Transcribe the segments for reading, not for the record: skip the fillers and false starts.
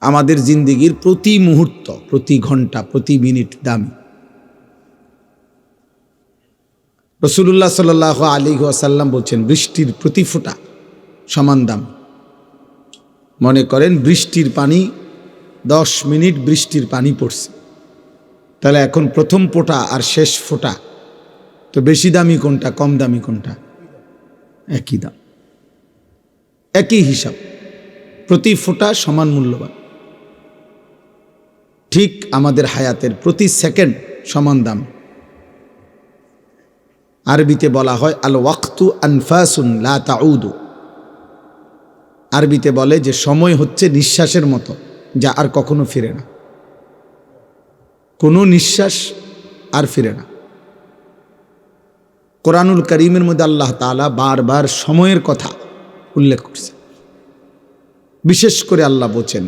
আমাদের জিন্দিগির প্রতি মুহূর্ত, প্রতি ঘন্টা, প্রতি মিনিট দামি। রাসূলুল্লাহ সাল্লাল্লাহু আলাইহি ওয়াসাল্লাম বলছেন, বৃষ্টির প্রতি ফোঁটা সমান দাম। মনে করেন বৃষ্টির পানি, 10 মিনিট বৃষ্টির পানি পড়ছে, তাহলে এখন প্রথম ফোঁটা আর শেষ ফোঁটা তো বেশি দামি কোনটা, কম দামি কোনটা? একই দাম, একই হিসাব, প্রতি ফোঁটা সমান মূল্যবান। ঠিক আমাদের হায়াতের প্রতি সেকেন্ড সমান দাম। আরবিতে বলা হয় আল ওয়াক্তু আনফাসুন লা তাউদু। আরবিতে বলে যে সময় হচ্ছে নিঃশ্বাসের মতো, যা আর কখনো ফিরে না। কোনো নিঃশ্বাস আর ফিরে না। কোরআনুল কারীমের মধ্যে আল্লাহ তাআলা বারবার সময়ের কথা উল্লেখ করছে। বিশেষ করে আল্লাহ বলেন,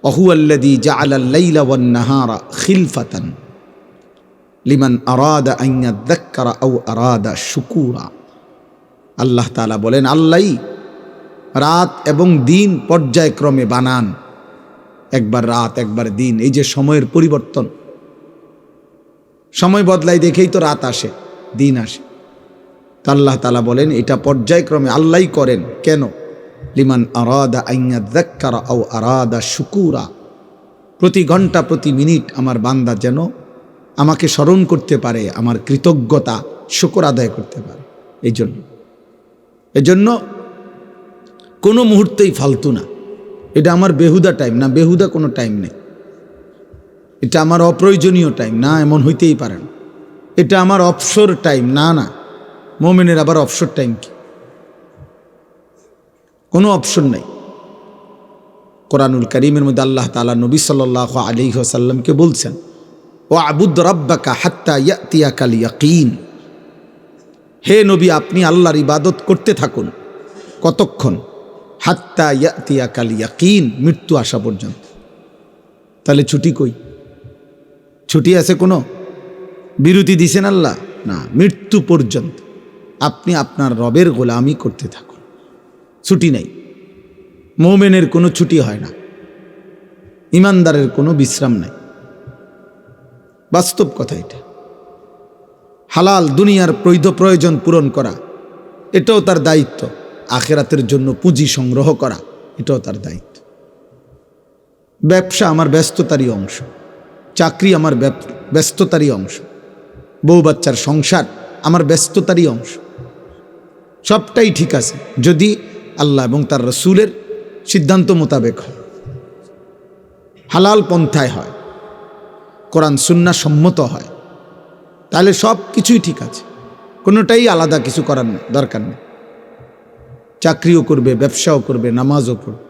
ওয়াহুয়াল্লাযী জাআলাল লাইলা ওয়ান নাহারা খিলফাতান লিমান আরাদা আন ইয়াযাক্কারা আও আরাদা শুকুরা। আল্লাহ তাআলা বলেন, আল্লাহই রাত এবং দিন পর্যায়ক্রমে বানান। একবার রাত, একবার দিন, এই যে সময়ের পরিবর্তন, সময় বদলায় দেখেই তো রাত আসে, দিন আসে। তা আল্লাহ তাআলা বলেন এটা পর্যায়ক্রমে আল্লাহই করেন। কেন? লিমান আরাদা আন ইয়াযাক্কারা আও আরাদা শুকুরা। প্রতি ঘন্টা, প্রতি মিনিট আমার বান্দা যেন আমাকে স্মরণ করতে পারে, আমার কৃতজ্ঞতা শুকর আদায় করতে পারে। এজন্য কোনো মুহূর্তেই ফালতু না। এটা আমার বেহুদা টাইম না, বেহুদা কোনো টাইম নেই। এটা আমার অপ্রয়োজনীয় টাইম না, এমন হইতেই পারে না। এটা আমার অবসর টাইম না, না। মুমিনের আবার অবসর টাইম কি? কোনো অপশন নাই। কোরআনুল কারীমের মধ্যে আল্লাহ তাআলা নবী সাল্লাল্লাহু আলাইহি ওয়াসাল্লামকে বলছেন, ওয়াবুদ রাব্বাকা হাত্তা ইয়াতিয়াকাল ইয়াকিন। হে নবী, আপনি আল্লাহর ইবাদত করতে থাকুন। কতক্ষণ? হাত্তা ইয়াতিয়াকাল ইয়াকিন, মৃত্যু আসা পর্যন্ত। তাহলে ছুটি কই? ছুটি আছে কোনো? বিরতি দিছেন আল্লাহ? না, মৃত্যু পর্যন্ত আপনি আপনার রবের গোলামি করতে থাকুন, ছুটি নাই। মুমিনের কোনো ছুটি হয় না, ইমানদারের কোনো বিশ্রাম নাই। বাস্তব কথা এটা। হালাল দুনিয়ার প্রয়োজন পূরণ করা, এটাও তার দায়িত্ব। আখিরাতের জন্য পুঁজি সংগ্রহ করা, এটাও তার দায়িত্ব। ব্যবসা আমার ব্যস্ততারই অংশ, চাকরি আমার ব্যস্ততারই অংশ, বউ বাচ্চার সংসার আমার ব্যস্ততারই অংশ। সবটাই ঠিক আছে যদি আল্লাহ এবং তার রাসূলের সিদ্ধান্ত মোতাবেক হয়, হালাল পন্থায় হয়, কোরআন সুন্নাহ সম্মত হয়, তাহলে সব কিছুই ঠিক আছে। কোনোটাই আলাদা কিছু করার দরকার নেই। চাকরিও করবে, ব্যবসাও করবে, নামাজও পড়বে,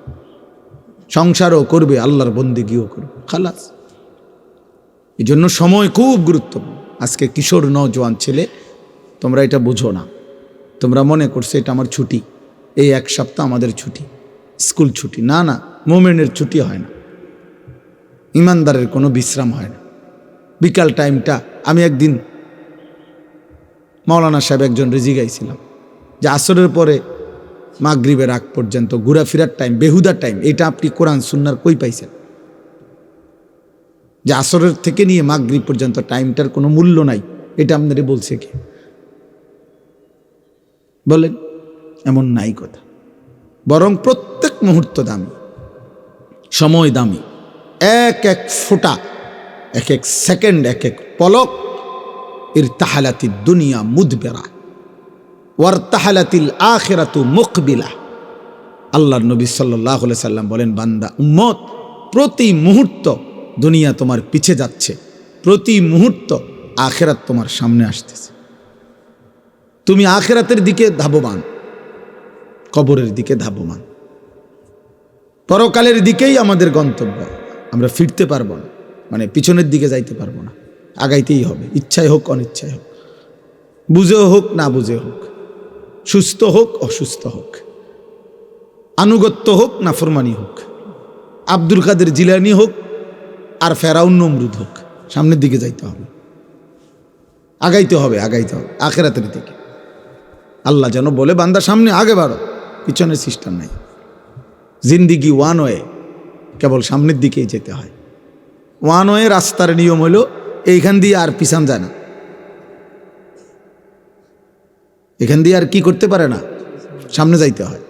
সংসারও করবে, আল্লাহর বন্দেগীও করবে, খালাস। এই জন্য সময় খুব গুরুত্বপূর্ণ। আজকে কিশোর নওজোয়ান ছেলে, তোমরা এটা বুঝো না। তোমরা মনে করছো এটা আমার ছুটি, এই 1 সপ্তাহ আমাদের ছুটি, স্কুল ছুটি। না, না, মুমিনের ছুটি হয় না, ইমানদারের কোনো বিশ্রাম হয় না। বিকাল টাইমটা, আমি একদিন মাওলানা সাহেব একজন রিজি গাইছিলাম যে আসরের পরে মাগরিবের আগ পর্যন্ত ঘোরাফেরার টাইম, বেহুদা টাইম। এটা আপনি কোরআন সুন্নাহর কই পাইছেন? যে আসরের থেকে নিয়ে মাগরিব পর্যন্ত টাইমটার কোনো মূল্য নাই, এটা আপনারে বলছে কি? বলেন, এমন নাই কথা। বরং প্রত্যেক মুহূর্ত দামি, সময় দামি। এক এক ফোঁটা, এক এক সেকেন্ড, এক এক পলক। ইরতাহালাতিদ দুনিয়া মুদবিরা ওয়ারতাহালাতিল আখিরাতু মুকবিলা। আল্লাহর নবী সাল্লাল্লাহু আলাইহি সাল্লাম বলেন, বান্দা, উম্মত, প্রতি মুহূর্ত দুনিয়া তোমার পিছে যাচ্ছে, প্রতি মুহূর্ত আখিরাত তোমার সামনে আসতেছে। তুমি আখিরাতের দিকে ধাবমান, কবরের দিকে ধাবমান। পরকালের দিকেই আমাদের গন্তব্য। আমরা ফিরতে পারবো না, মানে পিছনের দিকে যাইতে পারবো না, আগাইতেই হবে, ইচ্ছায় হোক অনিচ্ছায় হোক, বুঝেও হোক না বুঝে হোক, সুস্থ হোক অসুস্থ হোক, আনুগত্য হোক না ফরমানি হোক, আব্দুল কাদের জিলানি হোক আর ফেরাউন নমরুদ হোক, সামনের দিকে যাইতে হবে, আগাইতে হবে, আগাইতে হবে আখিরাতের দিকে। আল্লাহ যেন বলে, বান্দা সামনে আগে বাড়ো, পিছনের সিস্টেম নাই। জিন্দিগি ওয়ান ওয়ে, কেবল সামনের দিকেই যেতে হয়। ওয়ান ওয়ে রাস্তার নিয়ম হলো এইখান দিয়ে আর পিছান যায় না, এখান দিয়ে আর কি করতে পারে না, সামনে যাইতে হয়।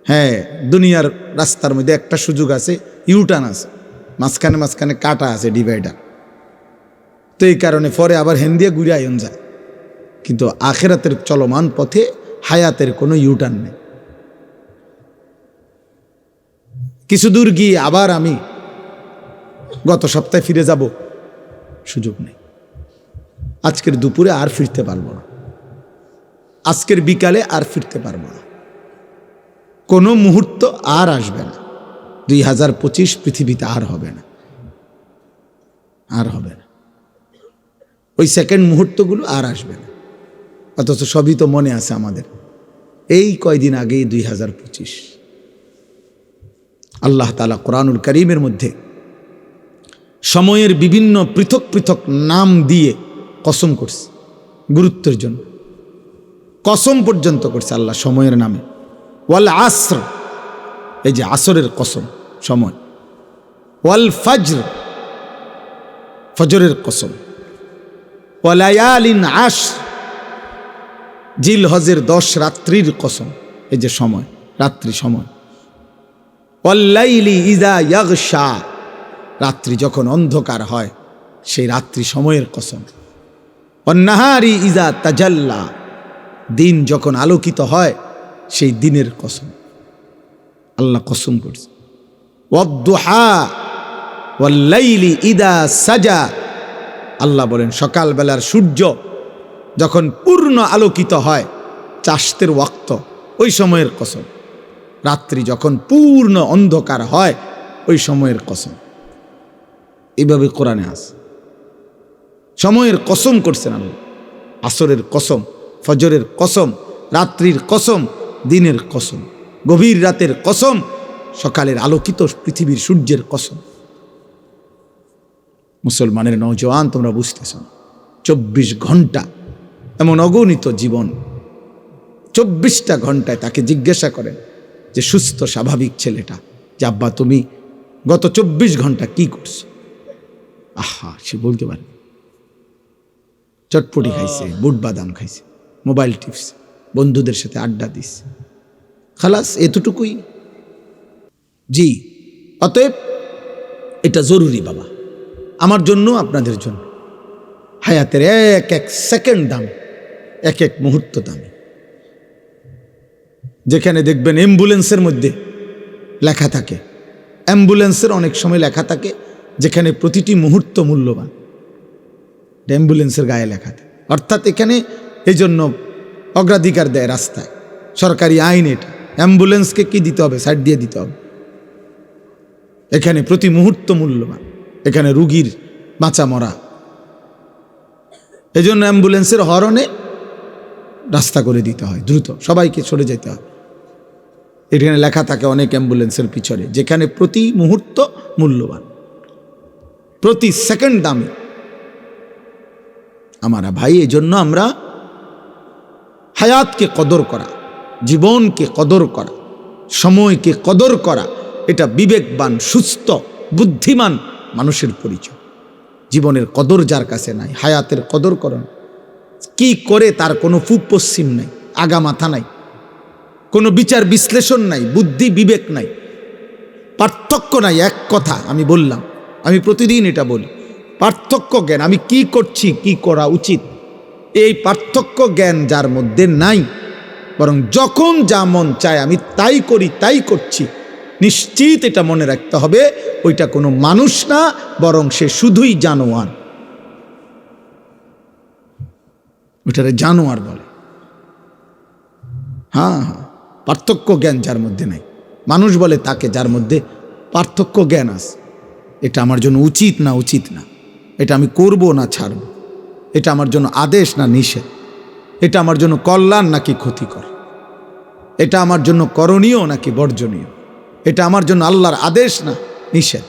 হ্যাঁ, দুনিয়ার রাস্তার মধ্যে একটা সুযোগ আছে, ইউটার্ন আছে, মাঝখানে মাঝখানে কাটা আছে, ডিভাইডার। তো এই কারণে পরে আবার হেন দিয়ে ঘুরে আয়ন যায়। কিন্তু আখেরাতের চলমান পথে হায়াতের কোনো ইউটার্ন নেই। কিছু দূর গিয়ে আবার আমি গত সপ্তাহে ফিরে যাব, সুযোগ নেই। আজকের দুপুরে আর ফিরতে পারবো না, আজকের বিকালে আর ফিরতে পারবো না, কোনো মুহূর্ত আর আসবে না। 2025 পৃথিবীতে আর হবে না, আর হবে না। ওই সেকেন্ড মুহূর্তগুলো আর আসবে না। অথচ সবই তো মনে আছে আমাদের। এই কয়দিন আগেই 2025। আল্লাহ তাআলা কোরআনুল কারীমের মধ্যে সময়ের বিভিন্ন পৃথক পৃথক নাম দিয়ে কসম করছে, গুরুত্বের জন্য কসম পর্যন্ত করছে আল্লাহ সময়ের নামে। ওয়াল আসর, এই যে আসরের কসম, সময়। ওয়াল ফজর, ফজরের কসম। ওয়ালায়ালিন আশর, জিল হজের 10 রাত্রির কসম, এই যে সময়, রাত্রি সময়। ওয়াল্লাইলি ইযা ইয়াগশা, রাত্রি যখন অন্ধকার হয় সেই রাত্রি সময়ের কসম। ওয়ান্নাহারি ইযা তাজাল্লা, দিন যখন আলোকিত হয় সেই দিনের কসম। আল্লাহ কসম করছে। ওয়াদ্দুহা ওয়াল্লাইলি ইযা সাজা, আল্লাহ বলেন সকালবেলার সূর্য যখন পূর্ণ আলোকিত হয়, চাশতের ওয়াক্ত, ওই সময়ের কসম। রাত্রি যখন পূর্ণ অন্ধকার হয় ওই সময়ের কসম। এইভাবে কোরআনে আছে, সময়ের কসম করছেন আল্লাহ। আসরের কসম, ফজরের কসম, রাত্রির কসম, দিনের কসম, গভীর রাতের কসম, সকালের আলোকিত পৃথিবীর সূর্যের কসম। মুসলমানের নওজওয়ান, তোমরা বুঝতেছ না, 24 ঘন্টা এমন অগণিত জীবন। 24টা ঘন্টায় তাকে জিজ্ঞাসা করেন যে সুস্থ স্বাভাবিক ছেলেটা, যে আব্বা তুমি গত 24 ঘন্টা কি করছো? আহা, সে বলতে পারে। চটপটি খাইছে, বুট বাদাম খাইছে, মোবাইল টিপছে, বন্ধুদের সাথে আড্ডা দিচ্ছে, খালাস, এতটুকুই। জি, অতএব এটা জরুরি বাবা, আমার জন্য, আপনাদের জন্য। হায়াতের এক এক সেকেন্ড দামি, এক এক মুহূর্ত দামি। যেখানে দেখবেন অ্যাম্বুলেন্সের মধ্যে লেখা থাকে, অ্যাম্বুলেন্সের অনেক সময় লেখা থাকে যেখানে প্রতিটি মুহূর্ত মূল্যবান, অ্যাম্বুলেন্সের গায়ে লেখা থাকে। অর্থাৎ এখানে এই জন্য অগ্রাধিকার দেয় রাস্তায়, সরকারি আইন এটা। অ্যাম্বুলেন্সকে কি দিতে হবে? সাইড দিয়ে দিতে হবে। এখানে প্রতি মুহূর্ত মূল্যবান, এখানে রুগীর বাঁচা মরা। এই জন্য অ্যাম্বুলেন্সের হরনে রাস্তা করে দিতে হয়, দ্রুত সবাইকে সরে যেতে হয়। এখানে লেখা থাকে অনেক অ্যাম্বুলেন্সের পিছনে, যেখানে প্রতি মুহূর্ত মূল্যবান, প্রতি সেকেন্ড দামি। আমারা ভাই, এই জন্য আমরা হায়াতকে কদর করা, জীবনকে কদর করা, সময়কে কদর করা, এটা বিবেকবান, সুস্থ, বুদ্ধিমান মানুষের পরিচয়। জীবনের কদর যার কাছে নাই, হায়াতের কদর করুন। কি করে তার কোনো পূব পশ্চিম নাই, আগা মাথা নাই, কোনো বিচার বিশ্লেষণ নাই, বুদ্ধি বিবেক নাই, পার্থক্য নাই। এক কথা আমি বললাম, আমি প্রতিদিন এটা বলি, পার্থক্য জ্ঞান, আমি কি করছি, কি করা উচিত, এই পার্থক্য জ্ঞান যার মধ্যে নাই, বরং যখন যা মন চায় আমি তাই করি, তাই করছি, নিশ্চিত এটা মনে রাখতে হবে, ওইটা কোনো মানুষ না, বরং সে শুধুই জানোয়ার। ওইটারে জানোয়ার বলে। হ্যাঁ হ্যাঁ, পার্থক্য জ্ঞান যার মধ্যে নাই, মানুষ বলে তাকে যার মধ্যে পার্থক্য জ্ঞান আছে। এটা আমার জন্য উচিত না উচিত না, এটা আমি করব না ছাড়ব, এটা আমার জন্য আদেশ না নিষেধ, এটা আমার জন্য কল্যাণ নাকি ক্ষতিকর, এটা আমার জন্য করণীয় নাকি বর্জনীয়, এটা আমার জন্য আল্লাহর আদেশ না নিষেধ।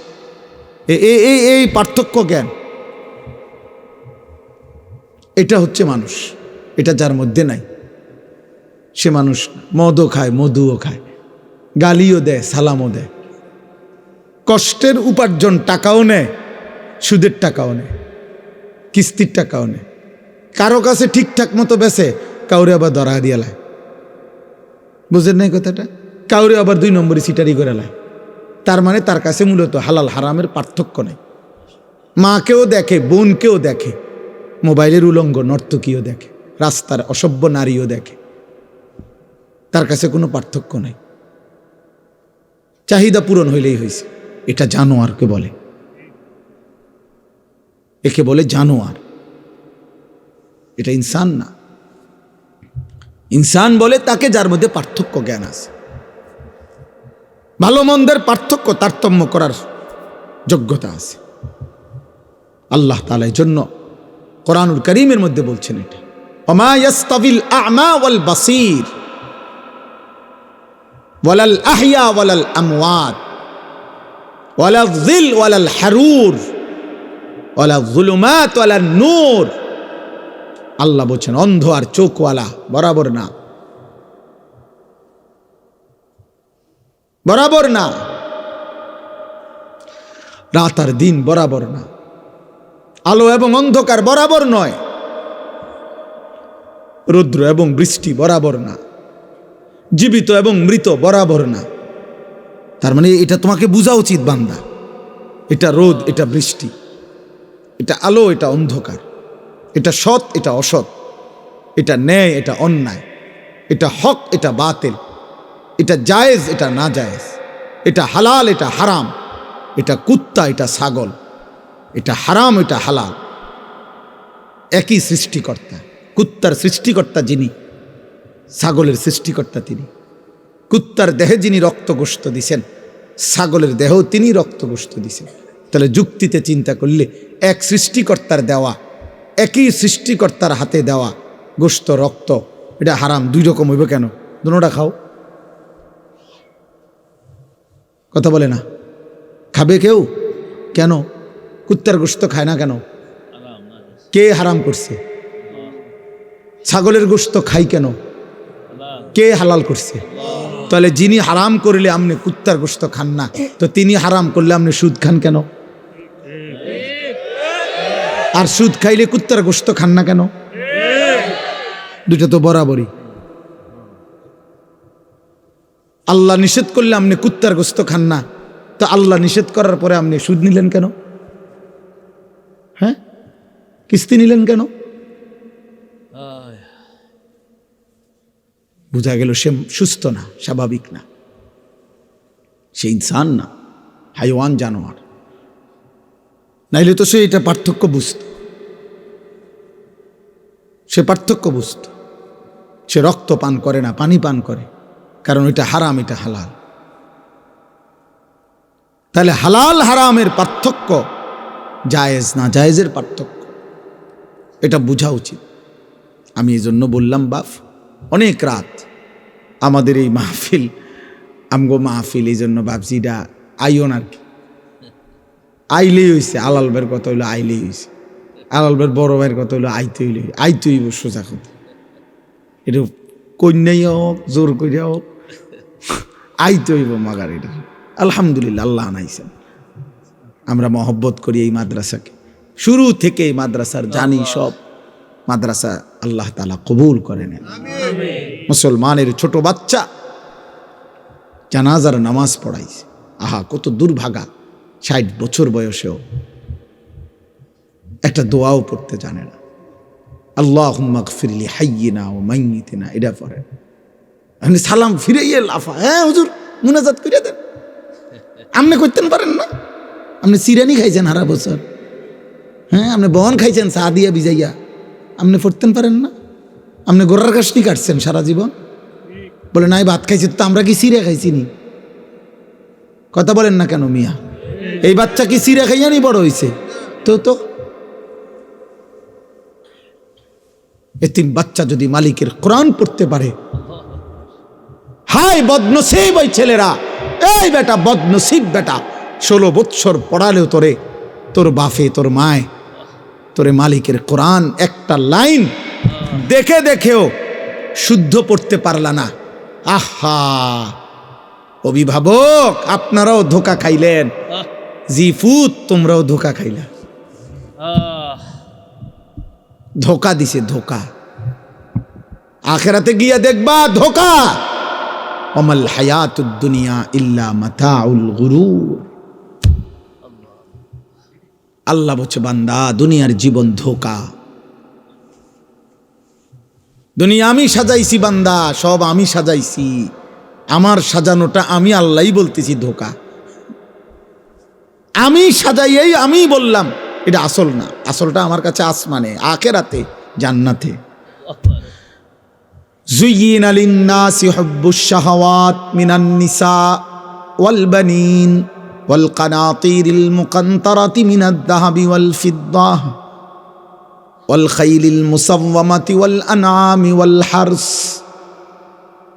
এই পার্থক্য জ্ঞান, এটা হচ্ছে মানুষ। এটা যার মধ্যে নাই সে মানুষ না। মদও খায়, মধুও খায়, গালিও দেয়, সালামও দেয়, কষ্টের উপার্জন টাকাও নেয়, সুদের টাকাও নেয়, কিস্তির টাকাও নেয়। কারো কাছে ঠিকঠাক মতো বেছে, কাউরে আবার ধরা দিয়া লায়। বুঝেন নাই কথাটা? কাউরে আবার 2 নম্বরে সিটারি করে লায়। তার মানে তার কাছে মূলত হালাল হারামের পার্থক্য নেই। মাকেও দেখে, বোনকেও দেখে, মোবাইলের উলঙ্গ নর্তকীও দেখে, রাস্তার অসভ্য নারীও দেখে, তার কাছে কোনো পার্থক্য নেই। চাহিদা পূরণ হইলেই হয়েছে। এটা জানোয়ারকে বলে, একে বলে জানোয়ার। এটা ইনসান না। ইনসান বলে তাকে যার মধ্যে পার্থক্য জ্ঞান আছে, ভালো মন্দের পার্থক্য তারতম্য করার যোগ্যতা আছে। আল্লাহ তাআলা এর জন্য কোরআনুল কারীমের মধ্যে বলছেন এটা, ওমা ইয়াস্তাবিল আ'মা ওয়াল বাসীর ওয়ালাল আহইয়া ওয়ালাল আমওয়াত ওয়ালাল যিল ওয়ালাল হারুর ওয়ালাল যুলুমাত ওয়ালান নূর। আল্লাহ বলছেন অন্ধ আর চোখওয়ালা বরাবর না, বরাবর না। রাত আর দিন বরাবর না, আলো এবং অন্ধকার বরাবর নয়, রৌদ্র এবং বৃষ্টি বরাবর না, জীবিত এবং মৃত বরাবর না। তার মানে এটা তোমাকে বোঝা উচিত বান্দা, এটা রোদ, এটা বৃষ্টি, এটা আলো, এটা অন্ধকার, এটা সৎ, এটা অসৎ, এটা ন্যায়, এটা অন্যায়, এটা হক, এটা বাতিল, এটা জায়েজ, এটা না জায়েজ, এটা হালাল, এটা হারাম, এটা কুত্তা, এটা ছাগল, এটা হারাম, এটা হালাল। একই সৃষ্টিকর্তা। কুত্তার সৃষ্টিকর্তা যিনি, ছাগলের সৃষ্টিকর্তা তিনি। কুত্তার দেহে যিনি রক্তগোস্ত দিছেন, ছাগলের দেহেও তিনি রক্তগোস্ত দিছেন। তাহলে যুক্তিতে চিন্তা করলে এক সৃষ্টিকর্তার দেওয়া, একই সৃষ্টিকর্তার হাতে দেওয়া গোস্ত, রক্ত, এটা হারাম 2 রকম হইব কেন? দুটোটা খাও। কথা বলে না, খাবে কেউ? কেন? কুত্তার গোস্ত খায় না কেন? কে হারাম করছে? ছাগলের গোস্ত খাই কেন? কে হালাল করছে? তাহলে যিনি হারাম করলে আপনি কুত্তার গোস্ত খান না, তো তিনি হারাম করলে আপনি সুদ খান কেন? আর সুদ খাইলে কুত্তার গোস্ত খান না কেন? দুটো তো বরাবরই। আল্লাহ নিষেধ করলে আপনি কুত্তার গোস্ত খান না, তো আল্লাহ নিষেধ করার পরে আপনি সুদ নিলেন কেন? হ্যাঁ, কিস্তি নিলেন কেন? বোঝা গেল সে সুস্থ না, স্বাভাবিক না, সে ইনসান না, হাইওয়ান, জানোয়ার। নাইলে তো সে এটা পার্থক্য বুঝত, সে পার্থক্য বুঝত। সে রক্ত পান করে না, পানি পান করে, কারণ এটা হারাম, এটা হালাল। তাহলে হালাল হারামের পার্থক্য, জায়েজ না জায়েজের পার্থক্য, এটা বোঝা উচিত। আমি এই জন্য বললাম বাপ, অনেক রাত আমাদের এই মাহফিল, আমগো মাহফিল, এই জন্য ভাবছি এটা আইও না, আর কি আইলেই হয়েছে। আলাল ভাইয়ের কথা হইলো আইলেই হয়েছে, আলাল ভাইয়ের বড় ভাইয়ের কথা হইলো আইতে হইলে আইতে হইব, সোজা কথা। এটা কন্যাই হোক, জোর করিয়া হোক, আইতে হইব মাগার। এটা আলহামদুলিল্লাহ আল্লাহ আনাইছেন। আমরা মহব্বত করি এই মাদ্রাসাকে, শুরু থেকে এই মাদ্রাসার জানি সব মাদ্রাসা আল্লাহ তাআলা কবুল করে নেন। মুসলমানের ছোট বাচ্চা জানাজার নামাজ পড়াইছে, আহা কত দুর্ভাগা, 60 বছর বয়সেও একটা দোয়াও পড়তে জানে না। আল্লাহুম্মা গফিরলি হাইয়িনা ওয়া মাইয়িতিনা, এটা পড়ে। আপনি সালাম ফিরাইয়ে লাফা, হ্যাঁ হুজুর মুনাজাত করে দেন। আপনি করতেন পারেন না? আপনি সিরানি খাইছেন হারা বছর, হ্যাঁ আপনি বহন খাইছেন চা দিয়া ভিজাইয়া, আপনি পড়তেন পারেন না? আপনি গোড়ার কাশনি কাটছেন সারা জীবন, বলে নাই ভাত খাইছি, তো আমরা কি সিরা খাইছি নি? কথা বলেন না কেন মিয়া? এই বাচ্চা কি সিরা খাইয়া নি বড় হইছে? তো এতিম বাচ্চা যদি মালিকের কোরআন পড়তে পারে, হায় বদনসিব ওই ছেলেরা। এই বেটা বদনসিব বেটা, 16 বৎসর পড়ালেও তোরে, তোর বাফে, তোর মায়, তোরে মালিকের কোরআন একটা লাইন দেখে দেখেও শুদ্ধ পড়তে পারলা না। আহা অভিভাবক, আপনারাও ধোকা খাইলেন। জিফুত তোমরাও ধোকা খাইলা, ধোকা দিছে ধোকা। আখেরাতে গিয়া দেখবা ধোকা। ওমাল হায়াতুদ দুনিয়া ইল্লা মাতাউল গুরুর। আল্লাহ বলছে বান্দা দুনিয়ার জীবন ধোকা। দুনিয়া আমি সাজাইছি বান্দা, সব আমি সাজাইছি। আমার সাজানোটা আমি আল্লাহই বলতেছি ধোকা। আমি সাজাইয়াই আমি বললাম এটা আসল না, আসলটা আমার কাছে আসমানে, আখিরাতে, জান্নাতে। যুয়িনা লিন-নাসি হুব্বুশ শাহাওয়াত মিনান নিসা ওয়াল বানিন ওয়াল কানাতিরিল মুকান্তারাতি মিনাদ যাহাবি ওয়াল ফিদ্দাহ ওয়াল খাইলিল মুসাওয়ামাতি ওয়াল আনআমি ওয়াল হারস।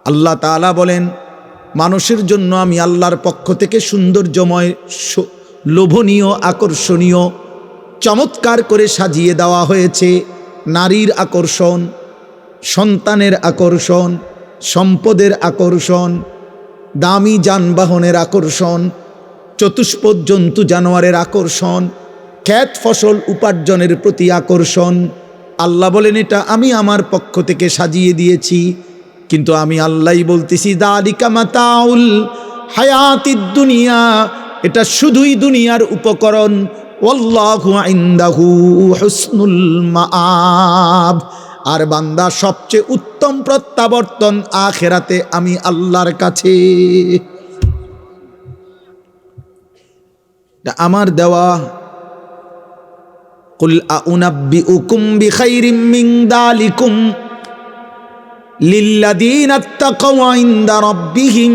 আল্লাহ তাআলা বলেন মানুষের জন্য আমি আল্লাহর পক্ষ থেকে সৌন্দর্যময়, লোভনীয়, আকর্ষণীয়, চমৎকার করে সাজিয়ে দেওয়া হয়েছে নারীর আকর্ষণ, সন্তানের আকর্ষণ, সম্পদের আকর্ষণ, দামি যানবাহনের আকর্ষণ, চতুষ্পদ জন্তু জানোয়ারের আকর্ষণ, ক্ষেত ফসল উপার্জনের প্রতি আকর্ষণ। আল্লাহ বলেন এটা আমি আমার পক্ষ থেকে সাজিয়ে দিয়েছি। কিন্তু আমি আল্লাহই বলতেছি যালিকা মাতাউল হায়াতিদ দুনিয়া, এটা শুধুই দুনিয়ার উপকরণ। ওয়াল্লাহু ইনদাহু হুসনুল মাআব, আর বান্দা সবচেয়ে উত্তম প্রত্যাবর্তন আখিরাতে আমি আল্লাহর কাছে। আমার দেওয়া। কুল আউনাব্বিউকুম বিখাইরিম মিন যালিকুম লিল্লাযীনা ইত্তাকাউ ইনদা রাব্বিহিম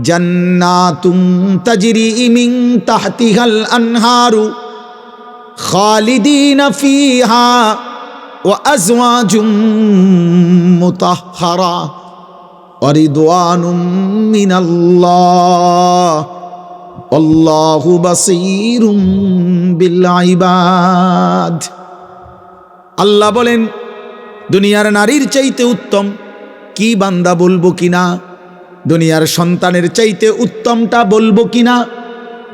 জান্নাতুন তাজরি মিন তাহতিহাল আনহারু খালিদিনা ফিহা ওয়া আজওয়াজুম মুতাহহারা ওয়া রিদওয়ানুম মিনাল্লাহ আল্লাহু বাসীরুম বিল ইবাদ। আল্লাহ বলেন দুনিয়ার নারীর চাইতে উত্তম কি বান্দা বলবো কিনা, দুনিয়ার সন্তানের চাইতে উত্তমটা বলবো কিনা,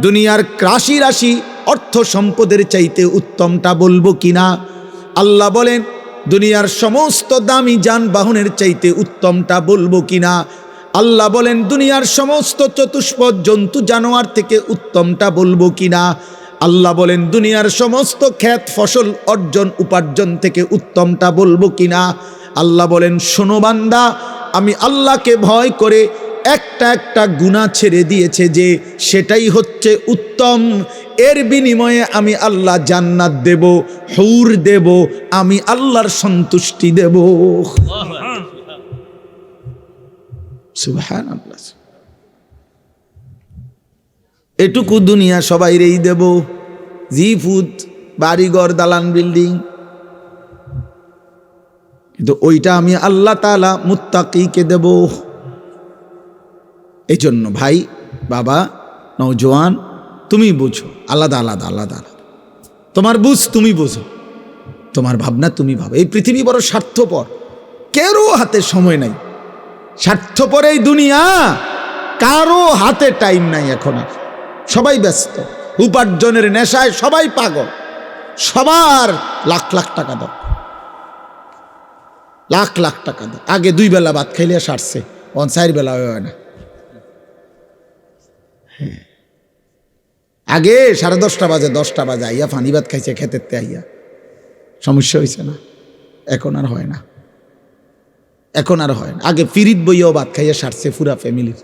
দুনিয়ার রাশি রাশি অর্থ সম্পদের চাইতে উত্তমটা বলবো কিনা। আল্লাহ বলেন দুনিয়ার সমস্ত দামি যানবাহনের চাইতে উত্তমটা বলবো কিনা। আল্লাহ বলেন দুনিয়ার সমস্ত চতুষ্পদ জন্তু জানোয়ার থেকে উত্তমটা বলবো কিনা। আল্লাহ বলেন দুনিয়ার সমস্ত ক্ষেত ফসল অর্জন উপার্জন থেকে উত্তমটা বলবো কিনা। আল্লাহ বলেন শোনো বান্দা, আমি আল্লাহকে ভয় করে একটা একটা গুনাহ ছেড়ে দিয়েছে যে সেটাই হচ্ছে উত্তম। এর বিনিময়ে আমি আল্লাহ জান্নাত দেব, হুর দেব, আমি আল্লাহর সন্তুষ্টি দেব। সুবহানাল্লাহ। এটুকু দুনিয়া সবাইরেই দেব, জিফুত, বাড়িঘর, দালান, বিল্ডিং, কিন্তু ওইটা আমি আল্লাহ তাআলা মুত্তাকিকে দেব। এই জন্য ভাই, বাবা, নওজোয়ান, তুমি বুঝো, আলাদা আলাদা আলাদা আলাদা। তোমার বুঝ তুমি বুঝো, তোমার ভাবনা তুমি ভাবো। এই পৃথিবী বড় স্বার্থপর, কারো হাতে সময় নাই। স্বার্থপর এই দুনিয়া, কারো হাতে টাইম নাই এখন আর। সবাই ব্যস্ত, উপার্জনের নেশায় সবাই পাগল, সবার লাখ লাখ টাকা দাও, লাখ লাখ টাকা দাও। আগে 2 বেলা ভাত খাইলে সারছে, 4 বেলা হয় না। আগে 10:30 বাজে, 10টা বাজে আইয়া ফানি ভাত খাইছে খেতেতে আইয়া, সমস্যা হয়েছে না। এখন আর হয় না, এখন আর হয় না। আগে ফিরিত বইয়াও ভাত খাইয়া সারছে পুরা ফ্যামিলির,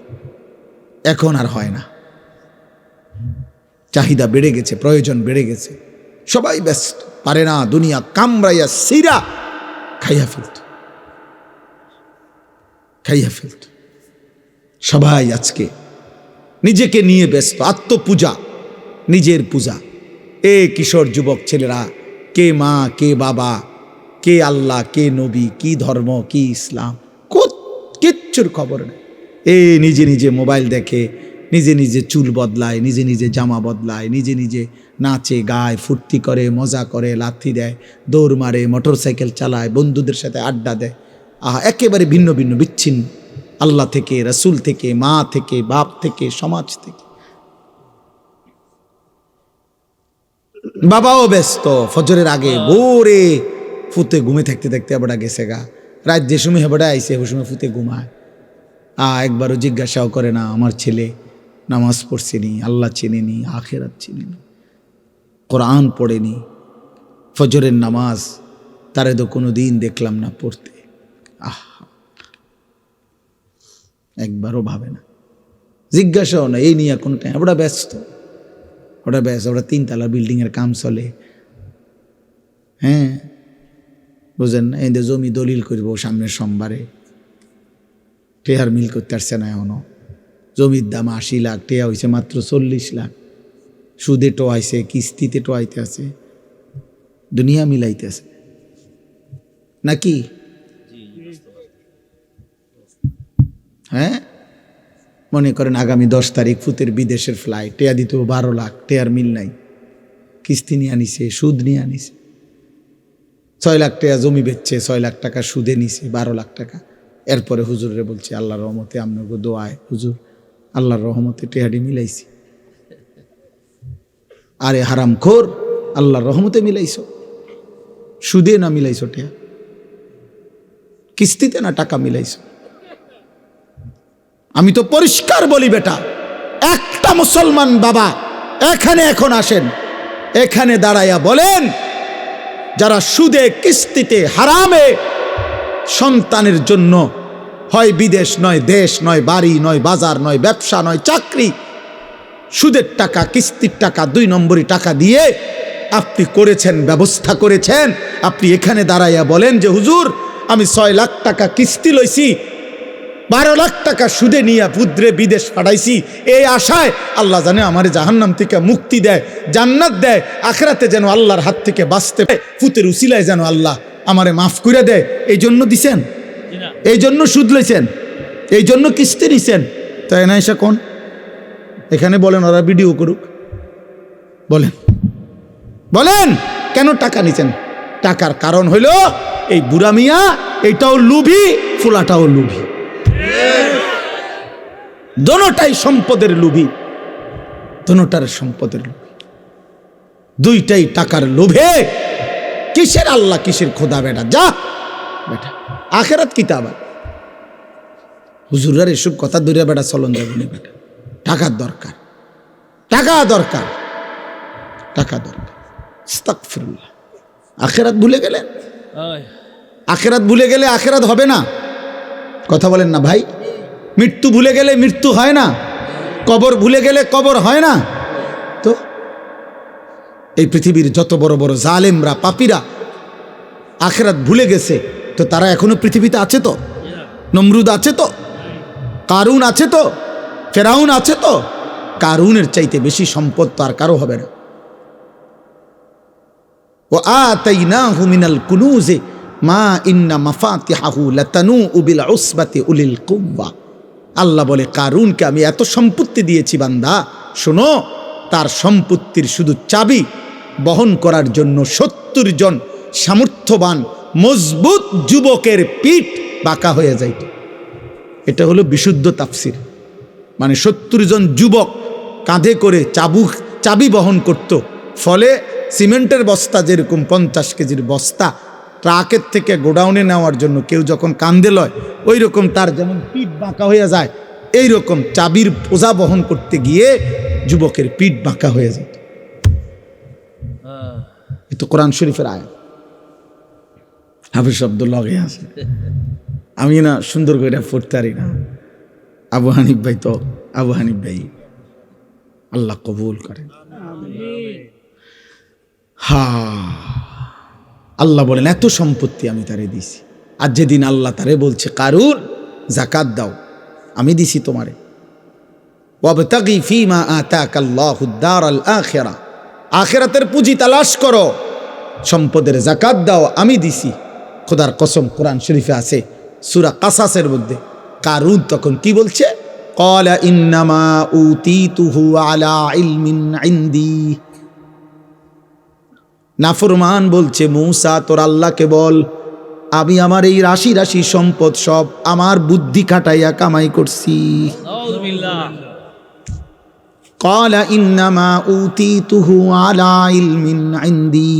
এখন আর হয় না। চাহিদা বেড়ে গেছে, প্রয়োজন বেড়ে গেছে, সবাই ব্যস্ত, পারে না দুনিয়া কামড়াইয়া সিরা খাইয়া ফেলত, খাইয়া ফেলত। সবাই আজকে নিজেকে নিয়ে ব্যস্ত, আত্মপূজা, নিজের পূজা। এ কিশোর যুবক ছেলেরা, কে মা, কে বাবা, কে আল্লাহ, কে নবী, কি ধর্ম, কি ইসলাম, কিচ্ছুর খবর নেই। এ নিজে নিজে মোবাইল দেখে, নিজে নিজে চুল বদলায়, নিজে নিজে জামা বদলায়, নিজে নিজে নাচে গায়, ফুর্তি করে, মজা করে, লাথি দেয়, দৌড় মারে, মোটরসাইকেল চালায়, বন্ধুদের সাথে আড্ডা দেয়। একেবারে ভিন্ন ভিন্ন, বিচ্ছিন্ন আল্লাহ থেকে, রাসূল থেকে, মা থেকে, বাপ থেকে, সমাজ থেকে। বাবাও ব্যস্ত, ফজরের আগে ভোরে ফুতে ঘুমে থাকতে থাকতে আবার গেছে গা, রাত যে সময় হেবাটা আইসে ওই সময় ফুতে ঘুমায়। একবারও জিজ্ঞাসাও করে না আমার ছেলে নামাজ পড়ছেনি, আল্লাহ চেনেনি, আখেরাত চেনেনি, কোরআন পড়েনি, ফজরের নামাজ তারে তো কোনো দিন দেখলাম না পড়তে। একবারও ভাবে না, জিজ্ঞাসাও না, এই নিয়ে কোনো টাইম। ওটা ব্যস্ত, ওটা 3 তলা বিল্ডিংয়ের কাম চলে। হ্যাঁ বুঝেন না, এদের জমি দলিল করবো সামনের সোমবারে, টেহার মিল করতে আসছে না এখনো। জমির দাম 80 লাখ, টেহা হয়েছে মাত্র 40 লাখ। সুদে টোয়াইছে, কিস্তিতে টোয়াইতে আছে, দুনিয়া মিলাইতে আছে নাকি? হ্যাঁ মনে করেন আগামী 10 তারিখ ফুতের বিদেশের ফ্লাইট, টেয়া দিত 12 লাখ, টেয়ার মিল নাই, কিস্তি নিয়ে আনিছে, সুদ নিয়ে আনিছে, 6 লাখ টাকা জমি বেচছে, 6 লাখ টাকা সুদে নিছে, 12 লাখ টাকা। এরপরে হুজুরে বলছে আল্লাহর রহমতে আপনাকে দোয়ায় হুজুর আল্লাহর রহমতে টেহাডি মিলাইছি। আরে হারামখোর, আল্লাহর রহমতে মিলাইছো, সুদে না মিলাইছো, টেহা কিস্তিতে না টাকা মিলাইছো। আমি তো পরিষ্কার বলি বেটা, একটা মুসলমান বাবা এখানে এখন আসেন, এখানে দাঁড়াইয়া বলেন যারা সুদে কিস্তিতে হারামে সন্তানের জন্য হয় বিদেশ নয় দেশ নয় বাড়ি নয় বাজার নয় ব্যবসা নয় চাকরি, সুদের টাকা কিস্তির টাকা 2 নম্বরই টাকা দিয়ে আপনি করেছেন, ব্যবস্থা করেছেন, আপনি এখানে দাঁড়াইয়া বলেন যে হুজুর আমি 6 লাখ টাকা কিস্তি লইছি, 12 লাখ টাকা সুদে নিয়ে পুদ্রে বিদেশ পাঠাইছি, এই আশায় আল্লাহ জানে আমার জাহান্নাম থেকে মুক্তি দেয়, জান্নাত দেয়, আখিরাতে যেন আল্লাহর হাত থেকে বাঁচতে পারে, ফুতের উসিলায় যেন আল্লাহ আমারে মাফ করে দেয়, এই জন্য দিছেন, এই জন্য সুদ লইছেন, এই জন্য কিস্তি নিছেন। তাই না? এসে কোন এখানে বলেন, ওরা ভিডিও করুক, বলেন বলেন কেন টাকা নিছেন? টাকার কারণ হইল এই বুড়া মিয়া এইটাও লুভি, ফুলাটাও লুভি, দোনোটাই সম্পদের লোভী, দোনোটার সম্পদের লোভী, দুইটাই টাকার লোভে। কিসের আল্লাহ কিসের খোদা বেটা, যা বেটা আখেরাত কিতাব। হুজুরের এসব কথা দূরে বেটা চলন যাবে না বেটা, টাকার দরকার, টাকা দরকার, টাকা দরকার। আস্তাগফিরুল্লাহ। আখেরাত ভুলে গেলে, আখেরাত ভুলে গেলে আখেরাত হবে না। কথা বলেন না ভাই? মৃত্যু ভুলে গেলে মৃত্যু হয় না, কবর ভুলে গেলে কবর হয় না। তো এই পৃথিবীর যত বড় বড় জালেমরা পাপীরা আখেরাত ভুলে গেছে, তো তারা এখনো পৃথিবীতে আছে তো? নমরুদ আছে তো, কারুন আছে তো, ফেরাউন আছে তো। কারুনের চাইতে বেশি সম্পদ তো আর কারো হবে না। ও আতাইনাহু মিনাল কুনুজি মা ইন্না মাফাতিহাহু লাতানূউ বিল উসবাতি উলিল কুওয়া। আল্লাহ বলে কারুনকে আমি এত সম্পত্তি দিয়েছি বান্দা, শোনো তার সম্পত্তির শুধু চাবি বহন করার জন্য 70 জন সামর্থ্যবান মজবুত যুবকের পিঠ বাঁকা হয়ে যাইত। এটা হলো বিশুদ্ধ তাফসির, মানে 70 জন যুবক কাঁধে করে চাবি বহন করত। ফলে সিমেন্টের বস্তা যেরকম 50 কেজির বস্তা ট্রাকের থেকে গোডাউনে নেওয়ার জন্য কেউ যখন কান্দে লয়, ওই রকম তার যেমন পিঠ বাঁকা হয়ে যায়, এই রকম চাবির বোঝা বহন করতে গিয়ে যুবকের পিঠ বাঁকা হয়ে যায়। এ তো কোরআন শরীফের আয়াত। হাফিজ আব্দুল্লাহ আছে, আমি না সুন্দর করে পড়তে পারি না। আবু হানিফ ভাই তো আবু হানিফ ভাই, আল্লাহ কবুল করেন। আল্লাহ বলেন এত সম্পত্তি আমি তারে দিছি। আর যেদিন আল্লাহ তারে বলছে কারুন যাকাত দাও, আমি দিছি তোমারে, ওয়াবতাগি ফীমা আতাকাল্লাহুদ দারাল আখিরা, আখিরাতের পুঁজি তালাশ করো, সম্পদের যাকাত দাও, আমি দিছি। খোদার কসম কোরআন শরীফে আছে সূরা কাসাসের মধ্যে। কারুন তখন কি বলছে? ক্বালা ইন্নামা উতীতুহু আলা ইলমিন ইনদি। নাফরমান বলছে মূসা তোর আল্লাহকে বল আমি আমার এই রাশি রাশি সম্পদ সব আমার বুদ্ধি খাটাইয়া কামাই করছি। ক্বালা ইন্নামা উতীতুহু আলা ইলমিন ইনদি,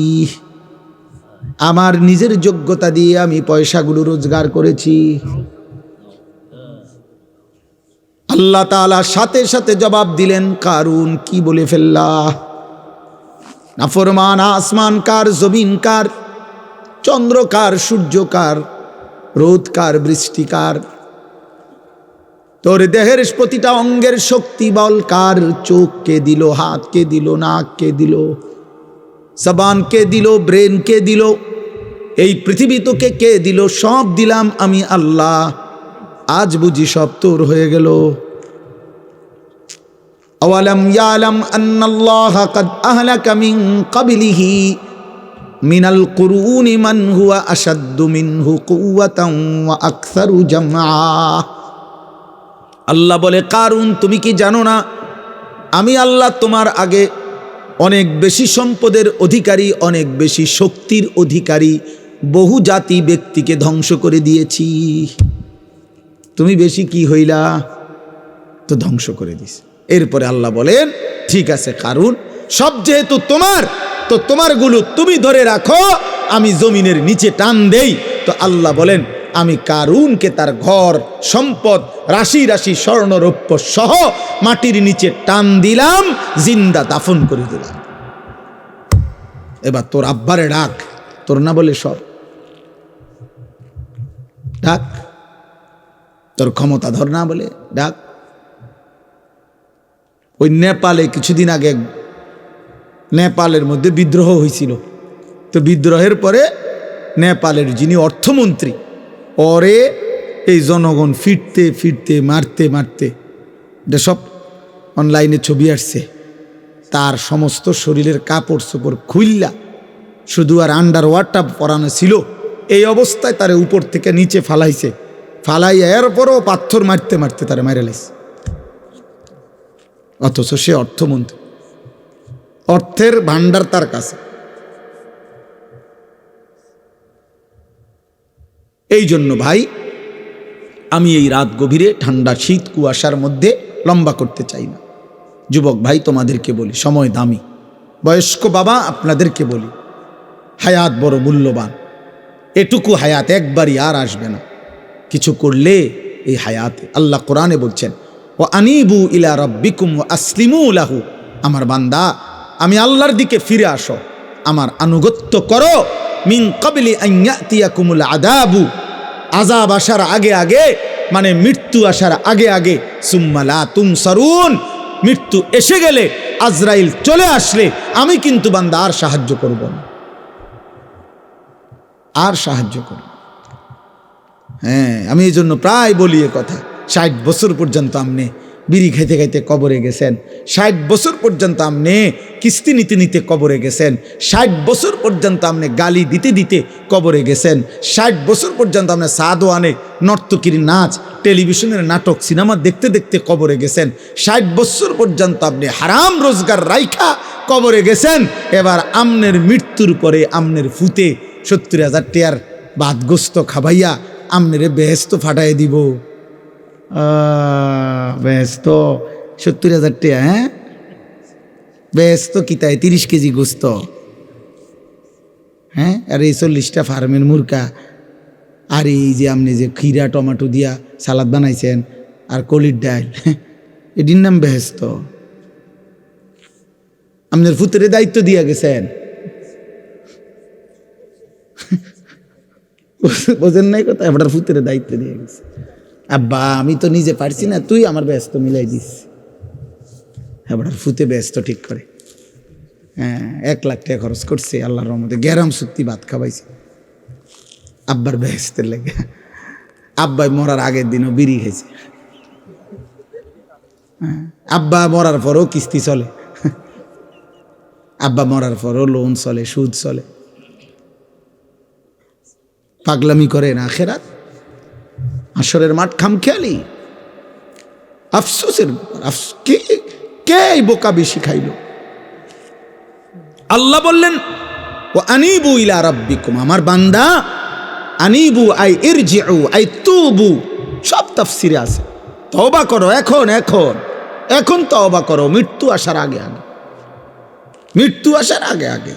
আমার নিজের যোগ্যতা দিয়ে আমি পয়সাগুলো রোজগার করেছি। আল্লাহ তাআলা সাথে সাথে জবাব দিলেন, কারুন কি বলে ফেললা? নাফরমান আসমান কার, জমিন কার, চন্দ্র কার, সূর্য কার, রোদ কার, বৃষ্টি কার, তোর দেহের প্রতিটা অঙ্গের শক্তি বল কার? চোখ কে দিল, হাত কে দিল, নাক কে দিল, জবান কে দিল, ব্রেন কে দিল, এই পৃথিবী তোকে কে দিল? সব দিলাম আমি আল্লাহ। আজ বুঝি সব তোর হয়ে গেল। আওয়ালাম ইয়ালাম আন্নাল্লাহা কাদ আহলাকা মিন ক্বাবলিহি মিনাল কুরুনি মান হুয়া আশাদ্দু মিনহু কুওয়াতান ওয়া আকসারু জামআ। আল্লাহ বলে, কারুন তুমি কি জানো না আমি আল্লাহ তোমার আগে অনেক বেশি সম্পদের অধিকারী, অনেক বেশি শক্তির অধিকারী বহু জাতি ব্যক্তিকে ধ্বংস করে দিয়েছি। তুমি বেশি কি হইলা? তো ধ্বংস করে দিস। এরপরে আল্লাহ বলেন, ঠিক আছে কারুন, সব যেহেতু তোমার, তো তোমারগুলো তুমি ধরে রাখো, আমি জমিনের নিচে টান দেই। তো আল্লাহ বলেন, আমি কারুনকে তার ঘর সম্পদ রাশি রাশি স্বর্ণ রৌপ্য সহ মাটির নিচে টান দিলাম, জিন্দা দাফন করে দিলাম। এবার তোর আব্বারে ডাক, তোর না বলে সব ডাক, তোর ক্ষমতা ধর না বলে ডাক। ওই নেপালে কিছুদিন আগে নেপালের মধ্যে বিদ্রোহ হয়েছিল। তো বিদ্রোহের পরে নেপালের যিনি অর্থমন্ত্রী, পরে এই জনগণ ফিরতে ফিরতে মারতে মারতে, এটা সব অনলাইনে ছবি আসছে, তার সমস্ত শরীরের কাপড় চোপড় খুইল্লা শুধু আর আন্ডার ওয়ারটা পরানো ছিল, এই অবস্থায় তারে উপর থেকে নিচে ফালাইছে, ফালাইয়া এরপরও পাথর মারতে মারতে তারে মেরে লাইছে। অথচ সে অর্থমন্ত্রী, অর্থের ভান্ডার তার কাছে। এই জন্য ভাই, আমি এই রাত গভীরে ঠান্ডা শীত কুয়াশার মধ্যে লম্বা করতে চাই না। যুবক ভাই তোমাদেরকে বলি, সময় দামি। বয়স্ক বাবা আপনাদেরকে বলি, হায়াত বড় মূল্যবান। এটুকু হায়াত একবারই আর আসবে না। কিছু করলে এই হায়াতে, আল্লাহ কোরআনে বলছেন, ও আনিবু ইলা রাব্বিকুম ওয়া আসলিমু লাহু, আমার বান্দা আমি আল্লাহর দিকে ফিরে আসো, আমার আনুগত্য করো। মিন ক্বাবলি আন ইয়াতিয়াকুমুল আযাবু, আযাব আসার আগে আগে, মানে মৃত্যু আসার আগে আগে, সুম্মা লা তুনসারুন, মৃত্যু এসে গেলে, আজরাইল চলে আসলে আমি কিন্তু বান্দা আর সাহায্য করব না, আর সাহায্য করব। হ্যাঁ, আমি এই জন্য প্রায় বলি এ কথা, 60 বছর পর্যন্ত আপনি বিড়ি খাইতে খাইতে কবরে গেছেন, 60 বছর পর্যন্ত আপনি কিস্তি নিতে নিতে কবরে গেছেন, 60 বছর পর্যন্ত আপনি গালি দিতে দিতে কবরে গেছেন, 60 বছর পর্যন্ত আপনি সাদওয়ানে নর্তকীর নাচ, টেলিভিশনের নাটক, সিনেমা দেখতে দেখতে কবরে গেছেন, 60 বছর পর্যন্ত আপনি হারাম রোজগার রাইখা কবরে গেছেন। এবার আমনের মৃত্যুর পরে আমনের ফুতে 70,000 টিয়ার বাদগোস্ত খাবাইয়া আমনের বেহেস্ত ফাটাই দিব। বেহেস্ত 70,000 টিয়া, হ্যাঁ বেহেস্ত কিতায় 30 কেজি গোস্ত, হ্যাঁ, আর এই 40টা ফার্মের মুরগা, আর এই যে আপনি যে খিরা টমেটো দিয়া সালাদ বানাইছেন, আর কলির ডাল, এটির নাম বেহেস্ত। আপনার ফুতের দায়িত্ব দিয়া গেছেন, বোঝেন নাই কথা, আপনার ফুতের দায়িত্ব দিয়ে গেছে। আব্বা আমি তো নিজে পারছি না, তুই আমার ব্যস্ত মিলাই দিস। আপনার ফুতে ব্যস্ত ঠিক করে, হ্যাঁ 1 লাখ টাকা খরচ করছে, আল্লাহর রহমতে গ্যারাম সত্যি ভাত খাওয়াইছে আব্বার ব্যস্তের লেগে। আব্বাই মরার আগের দিনও বিড়ি খেয়েছে, আব্বা মরার পরও কিস্তি চলে, আব্বা মরার পরও লোন চলে, সুদ চলে। পাগলামি করে না আখেরাত, আসরের মাঠ খামখেয়ালি, আফসোসের কে বোকা বেশি খাইল। আল্লাহ বললেন, ও আনিবু ইলা রাব্বিকুম, আমার বান্দা, আনিবু আই ইরজিউ আই তুবু, সব তাফসিরে আছে, তওবা করো এখন এখন। এখন তওবা করো, মৃত্যু আসার আগে আগে, মৃত্যু আসার আগে আগে।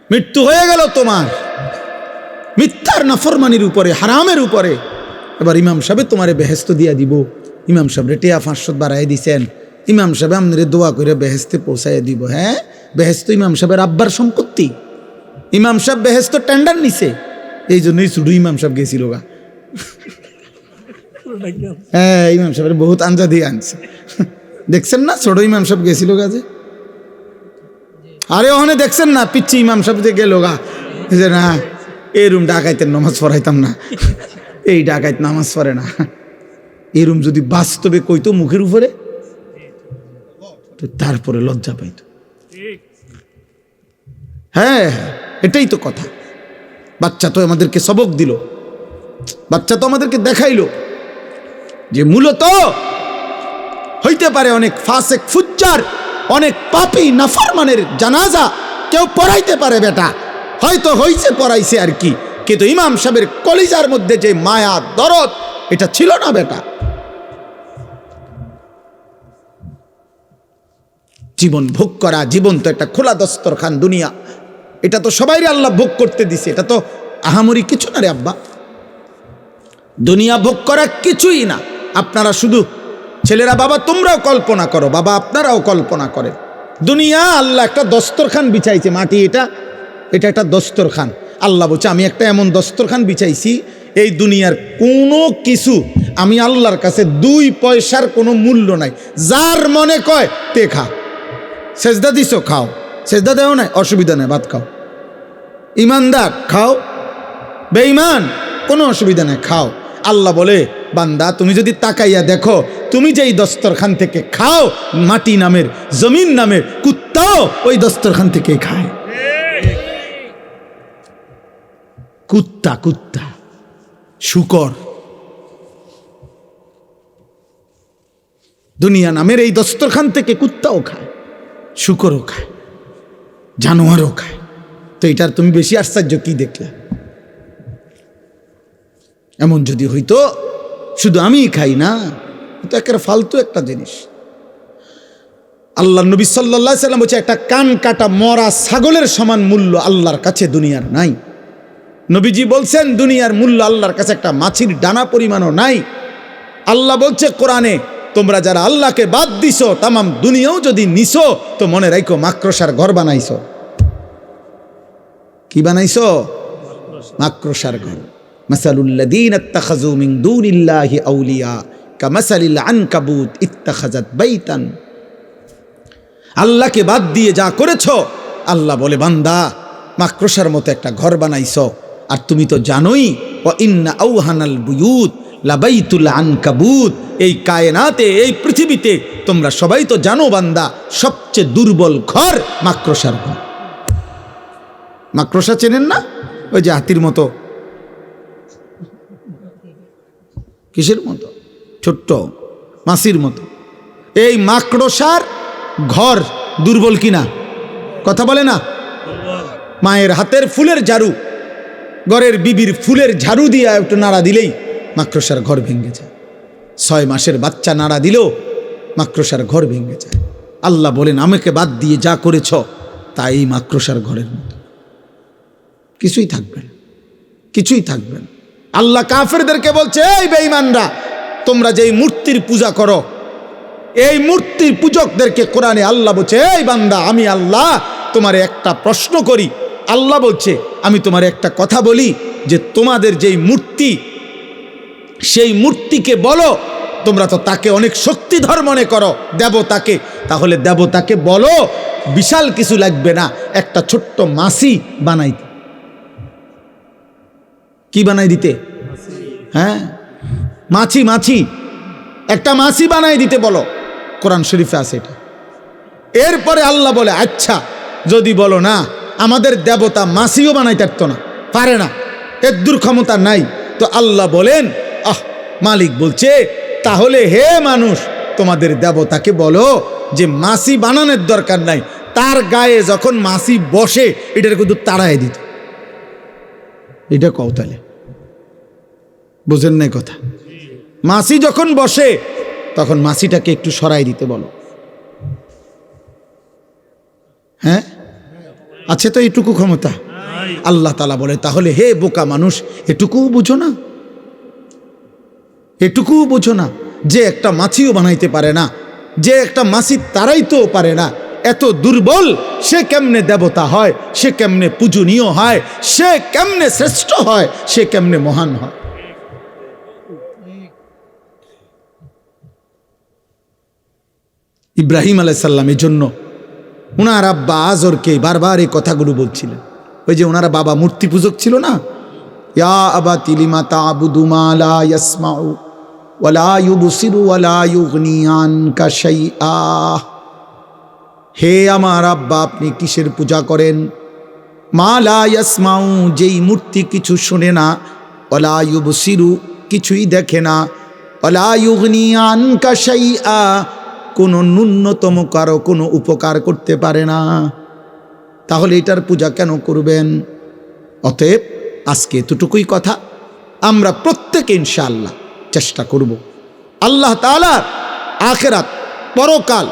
মৃত্যু হয়ে গেল তোমার মিথ্যার নাফরমানির উপরে, হারামের উপরে। এবার ইমাম সাহেব তোমারে বেহেস্ত দিয়া দিব। ইমাম সাহেব টিয়া 500 বাড়াই দিছেন, ইমাম সাহেব আপনারে দোয়া করে বেহেস্তে পৌঁছাইয়া দিব। হ্যাঁ, বেহেস্ত ইমাম সাহেবের আব্বার সম্পত্তি। ইমাম সাহেব বেহেস্ত টেন্ডার নিছে, এই জন্যই শুধু ইমাম সাহেব গেছিল গা। হ্যাঁ, ইমাম সাহেবের বহুত আঞ্জা দিয়ে আনছে, দেখছেন না? ছোট ইমাম সাহেব গেছিল গাছে। আরে ওখানে দেখছেন না পিচ্ছি ইমাম সাহেব যে গেল গা, যে না এই রুম ডাকাইতের নামাজ পড়াইতাম না, এই ডাকাইত নামাজ পড়ে না। এরম যদি বাস্তবে কইতো মুখের উপরে, তো তারপরে লজ্জা পাইতো। হ্যাঁ, এটাই তো কথা। বাচ্চা তো আমাদেরকে সবক দিল, বাচ্চা তো আমাদেরকে দেখাইলো যে মূলত হইতে পারে অনেক ফাসেক ফুজ্জার, অনেক পাপী নাফরমানের জানাজা কেউ পড়াইতে পারে বেটা, হয়তো হইছে পড়াইছে আর কি, কিন্তু ইমাম সাহেবের কলিজার মধ্যে যে মায়া দরদ এটা ছিল না বেটা। জীবন ভোগ করা, জীবন তো একটা খোলা দস্তরখান দুনিয়া, এটা তো সবাই আল্লাহ ভোগ করতে দিছে, এটা তো আহামরি কিছু না রে আব্বা। দুনিয়া ভোগ করা কিছুই না। আপনারা শুধু ছেলেরা, বাবা তোমরাও কল্পনা করো, বাবা আপনারাও কল্পনা করেন, দুনিয়া আল্লাহ একটা দস্তরখান বিছাইছে, মাটি, এটা একটা দস্তরখান। আল্লাহ বলছে আমি একটা এমন দস্তরখান বিছাইছি, এই দুনিয়ার কোনো কিছু আমি আল্লাহর কাছে 2 পয়সার কোনো মূল্য নাই। যার মনে কয় তে খা, সেজদা দিছো খাও, সেজদা দেও নাই অসুবিধা নেই, ভাত খাও। ইমানদার খাও, বেঈমান কোনো অসুবিধা নেই খাও। আল্লাহ বলে বান্দা তুমি যদি তাকাইয়া দেখো, তুমি যেই দস্তরখান থেকে খাও, মাটি নামের, জমিন নামের কুত্তাও ওই দস্তরখান থেকে খায়। কুত্তা, কুত্তা, শুকর, দুনিয়া নামের এই দস্তরখান থেকে কুত্তাও খায়, শুকরও খায়, জানোয়ারও খায়। তো এটার তুমি বেশি আশ্চর্য কি দেখলা? এমন যদি হইতো শুধু আমি খাই না, তো একেবারে ফালতু একটা জিনিস। আল্লাহ নবী সাল্লাল্লাহু আলাইহি সাল্লাম বলছে একটা কান কাটা মরা ছাগলের সমান মূল্য আল্লাহর কাছে দুনিয়ার নাই। নবীজি বলছেন দুনিয়ার মূল্য আল্লাহর কাছে একটা মাছির ডানা পরিমাণও নাই। আল্লাহ বলছে কোরআনে, তোমরা যারা আল্লাহকে বাদ দিছো, তামাম দুনিয়াও যদি নিছো, তো মনে রাখো মাকড়সার ঘর বানাইছো। কি বানাইছো? মাকড়সার ঘর। মাসালুল্লাযীনা ইত্তাখাযু মিন দুনিল্লাহি আউলিয়া কামাসালিল আনকাবুত ইত্তাখাযাত বাইতান। আল্লাহকে বাদ দিয়ে যা করেছো, আল্লাহ বলে বান্দা মাকড়সার মতো একটা ঘর বানাইছো। আর তুমি তো জানোই, ওয়া ইন্না আওহানাল বুয়ুত লাবাইতুল আনকাবুত, এই কায়নাতে, এই পৃথিবীতে তোমরা সবাই তো জানো বান্দা, সবচেয়ে দুর্বল ঘর মাকড়সার ঘর। মাকড়সা চেনেন না? ওই যে হাতির মতো, কিসের মতো? ছোট্ট মাছির মতো। এই মাকড়সার ঘর দুর্বল কিনা? কথা বলে না? মায়ের হাতের ফুলের ঝাড়ু, ঘরের বিবির ফুলের ঝাড়ু দিয়ে একটু নাড়া দিলেই মাকড়সার ঘর ভেঙে যায়। 6 মাসের বাচ্চা নাড়া দিলেও মাকড়সার ঘর ভেঙে যায়। আল্লাহ বলেন আমাকে বাদ দিয়ে যা করেছ তাই মাকড়সার ঘরের মতো, কিছুই থাকবে না, কিছুই থাকবে না। আল্লাহ কাফেরদেরকে বলছে, এই বেঈমানরা, তোমরা যেই মূর্তির পূজা করো, এই মূর্তির পূজকদেরকে কোরআনে আল্লাহ বলছে, এই বান্দা আমি আল্লাহ তোমারে একটা প্রশ্ন করি। আল্লাহ বলছে আমি তোমার একটা কথা বলি, যে তোমাদের যেই মূর্তি, সেই মূর্তিকে বলো, তোমরা তো তাকে অনেক শক্তিধর মনে করো দেবতাকে, তাহলে দেবতাকে বলো বিশাল কিছু লাগবে না, একটা ছোট্ট মাছি বানাইতে। কি বানাই দিতে? হ্যাঁ, মাছি, মাছি, একটা মাছি বানাই দিতে বলো। কোরআন শরীফে আছে এটা। এরপরে আল্লাহ বলে আচ্ছা যদি বলো না আমাদের দেবতা মাছিও বানাইতে পারতো না, পারে না, এর দূর ক্ষমতা নাই, তো আল্লাহ বলেন মালিক বলছে তাহলে হে মানুষ তোমাদের দেবতাকে বলো যে মাছি বানানোর দরকার নাই, তার গায়ে যখন মাছি বসে এটার কিন্তু তাড়ায় দিত। এটা কৌতালে বুঝেন নাই কথা? মাছি যখন বসে তখন মাছিটাকে একটু সরাই দিতে বলো। হ্যাঁ, আছে তো এইটুকু ক্ষমতা? আল্লাহ তাআলা বলে, তাহলে হে বোকা মানুষ, এটুকুও বুঝো না? এটুকুও বুঝো না যে একটা মাছিও বানাইতে পারে না, যে একটা মাছি তারাইতেও পারে না, এত দুর্বল সে কেমনে দেবতা হয়, সে কেমনে পূজনীয় হয়, সে কেমনে শ্রেষ্ঠ হয়, সে কেমনে মহান হয়? ইব্রাহিম আলাইহিস সালাম এই জন্য উনার আব্বা আজরকে বারবার এই কথাগুলো বলছিলেন। ওই যে ওনারা বাবা মূর্তি পূজক ছিল না, ইয়া আবাতি লিমা তা'বুদু মা লা ইয়াসমাউ ওয়া লা ইউবসিরু ওয়া লা ইউগনি আনকা শাইআ। হে আমার আব্বা, আপনি কিসের পূজা করেন? মা লা ইয়াসমাউ, যেই মূর্তি কিছু শোনে না, ওয়া লা ইউবসিরু, কিছুই দেখে না, ওয়া লা ইউগনি আনকা শাইআ, কোনো ন্যূনতম কারো কোনো উপকার করতে পারে না। তাহলে এটার পূজা কেন করবেন? অতএব আজকে এতটুকুই কথা, আমরা প্রত্যেকে ইনশাআল্লাহ চেষ্টা করব আল্লাহ তাআলার আখিরাত পরকাল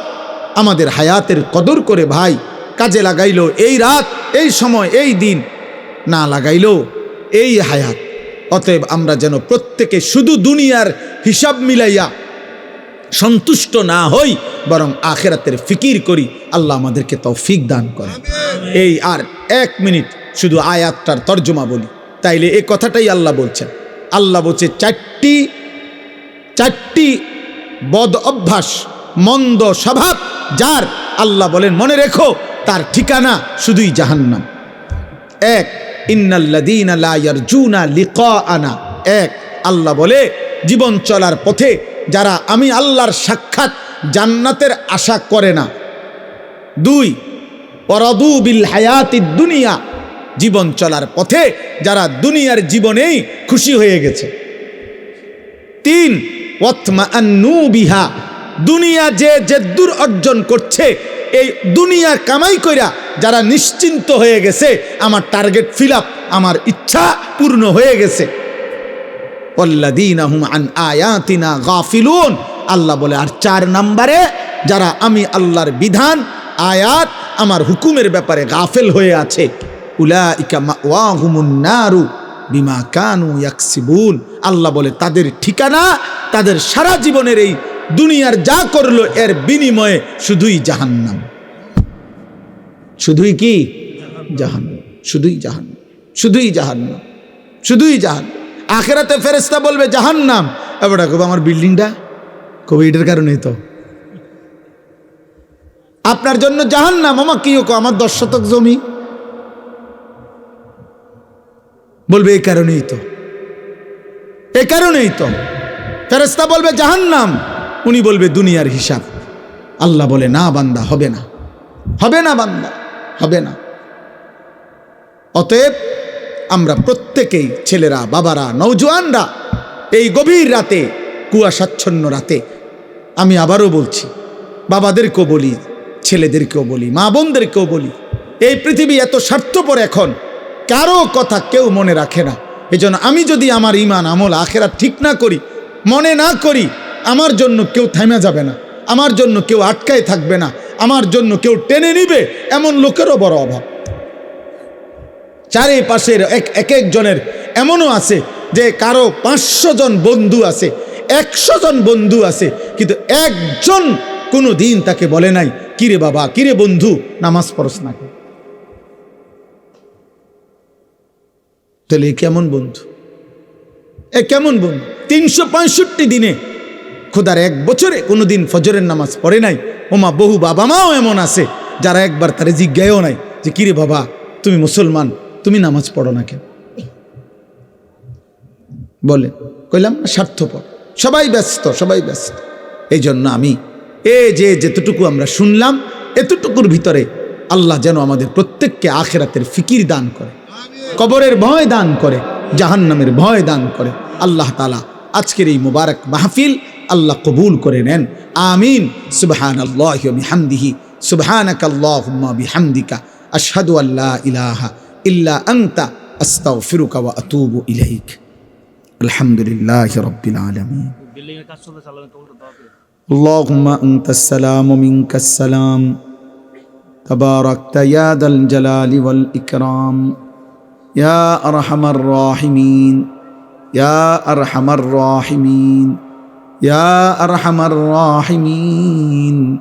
আমাদের হায়াতের কদর করে ভাই কাজে লাগাইলো। এই রাত, এই সময়, এই দিন না লাগাইলো এই হায়াত। অতএব আমরা যেন প্রত্যেকে শুধু দুনিয়ার হিসাব মিলাইয়া সন্তুষ্ট না হই, বরং আখিরাতের ফিকির করি। আল্লাহ আমাদেরকে তৌফিক দান করেন। এই আর 1 মিনিট শুধু আয়াতটার তর্জমা বলি, তাইলে এই কথাটাই আল্লাহ বলছেন। আল্লাহ বলছে চারটি বদ অভ্যাস, মন্দ স্বভাব যার, আল্লাহ বলেন মনে রেখো তার ঠিকানা শুধুই জাহান্নাম। 1, ইন্নাল্লাযীনা লা ইয়ারজুনা লিকাআনা। 1, আল্লাহ বলে জীবন চলার পথে যারা আমি আল্লাহর সাক্ষাৎ জান্নাতের আশা করে না। 2, ওয়ারাদু বিল হায়াতিদ দুনিয়া, জীবন চলার পথে যারা দুনিয়ার জীবনেই খুশি হয়ে গেছে। 3, ওয়াতমাআন্নু বিহা, দুনিয়া যে জেদ্দুর অর্জন করছে, এই দুনিয়া কামাই কইরা যারা নিশ্চিন্ত হয়ে গেছে, আমার টার্গেট ফিল আপ, আমার ইচ্ছা পূর্ণ হয়ে গেছে। ওয়াল্লাযীনা হুম আন আয়াতিনা গাফিলুন, আল্লাহ বলে আর 4 নম্বরে যারা আমি আল্লাহর বিধান, আয়াত, আমার হুকুমের ব্যাপারে গাফেল হয়ে আছে, উলাইকা মাওয়াহুমুন নারু বিমা কানু ইয়াকসিবুন। আল্লাহ বলে তাদের ঠিকানা, তাদের সারা জীবনের এই দুনিয়ার যা করলো এর বিনিময়ে শুধুই জাহান্নাম। শুধুই কি জাহান্নাম, শুধুই জাহান্নাম, শুধুই জাহান্নাম, শুধুই জাহান্নাম। আখিরাতে ফেরেশতা বলবে জাহান্নাম, এবার কবে আমার বিল্ডিংটা, কবে এটার কারণেই তো আপনার জন্য জাহান্নাম। আমার কি আমার 10 শতক জমি, বলবে এই কারণেই তো, এই কারণেই তো। ফেরেশতা বলবে জাহান্নাম, উনি বলবে দুনিয়ার হিসাব। আল্লাহ বলে না বান্দা, হবে না, হবে না বান্দা, হবে না। অতএব আমরা প্রত্যেকেই, ছেলেরা, বাবারা, নওজোয়ানরা, এই গভীর রাতে, কুয়াশাচ্ছন্ন রাতে, আমি আবারও বলছি, বাবাদেরকেও বলি, ছেলেদেরকেও বলি, মা বোনদেরকেও বলি, এই পৃথিবী এত স্বার্থপর, এখন কারো কথা কেউ মনে রাখে না। এজন্য আমি যদি আমার ঈমান, আমল, আখিরাত ঠিক না করি, মনে না করি, আমার জন্য কেউ থামা যাবে না, আমার জন্য কেউ আটকায় থাকবে না, আমার জন্য কেউ টেনে নিবে, এমন লোকেরও বড় অভাব। চারিপাশের এক একজনের এমনও আছে যে কারো 500 জন বন্ধু আছে, 100 জন বন্ধু আছে, কিন্তু একজন কোনো দিন তাকে বলে নাই কিরে বাবা, কিরে বন্ধু, নামাজ পড়স না। তাহলে কেমন বন্ধু, এ কেমন বন্ধু? 365 দিনে, খোদার 1 বছরে কোনো দিন ফজরের নামাজ পড়ে নাই। ওমা, বহু বাবা মাও এমন আছে যারা একবার তারে জিজ্ঞাসাও নাই যে কিরে বাবা, তুমি মুসলমান, তুমি নামাজ পড়ো না কেন? বলে কইলাম না, স্বার্থপর, সবাই ব্যস্ত, সবাই ব্যস্ত। এই জন্য আমি যেতটুকু আমরা শুনলাম, এতটুকুর ভিতরে আল্লাহ যেন আমাদের প্রত্যেককে আখিরাতের ফিকির দান করে, কবরের ভয় দান করে, জাহান্নামের ভয় দান করে। আল্লাহ তাআলা আজকের এই মুবারক মাহফিল আল্লাহ কবুল করে নেন, আমিন। সুবহানাল্লাহি ওয়া বিহামদিহি, সুবহানাকাল্লাহুম্মা বিহামদিকা, আশহাদু আল্লা ইলাহা ইল্লা আনতা, আস্তাগফিরুকা ওয়া আতুবু ইলাইক। আলহামদুলিল্লাহি রাব্বিল আলামিন। اللهم أنت السلام ومنك السلام تباركت يا ذا الجلال والإكرام يا أرحم الراحمين يا أرحم الراحمين يا أرحم الراحمين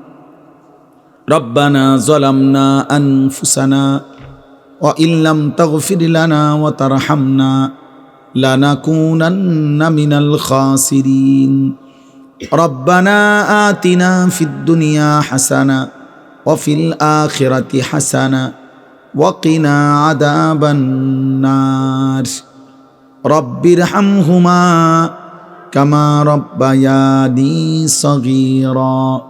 ربنا ظلمنا أنفسنا وإن لم تغفر لنا وترحمنا لنكونن من الخاسرين ربنا آتنا في الدنيا حسنة وفي الآخرة حسنة وقنا عذاب النار رب ارحمهما كما ربياني صغيرا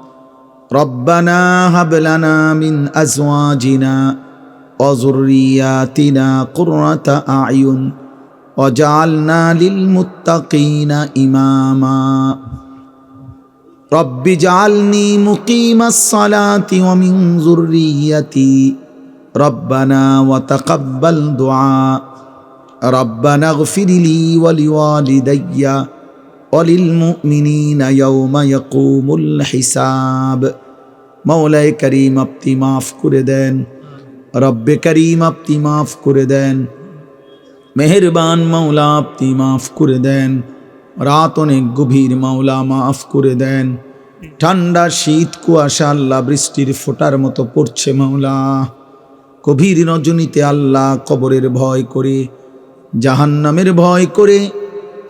ربنا هب لنا من أزواجنا وذرياتنا قرة أعين وجعلنا للمتقين إماما رب اجعلني مقيم الصلاة ومن ذريتي ربنا وتقبل دعاء ربنا اغفر لي ولوالدي وللمؤمنين يوم يقوم الحساب مولاي كريم আপনি মাফ করে দেন রব্বে করিম আপনি মাফ করে দেন মেহেরবান মাওলা আপনি মাফ করে দেন রাত অনেক গভীর মাওলা মাফ করে দেন ঠান্ডা শীত কুয়াশা আল্লাহ বৃষ্টির ফোঁটার মতো পড়ছে মাওলা গভীর রজনীতে আল্লাহ কবরের ভয় করে জাহান্নামের ভয় করে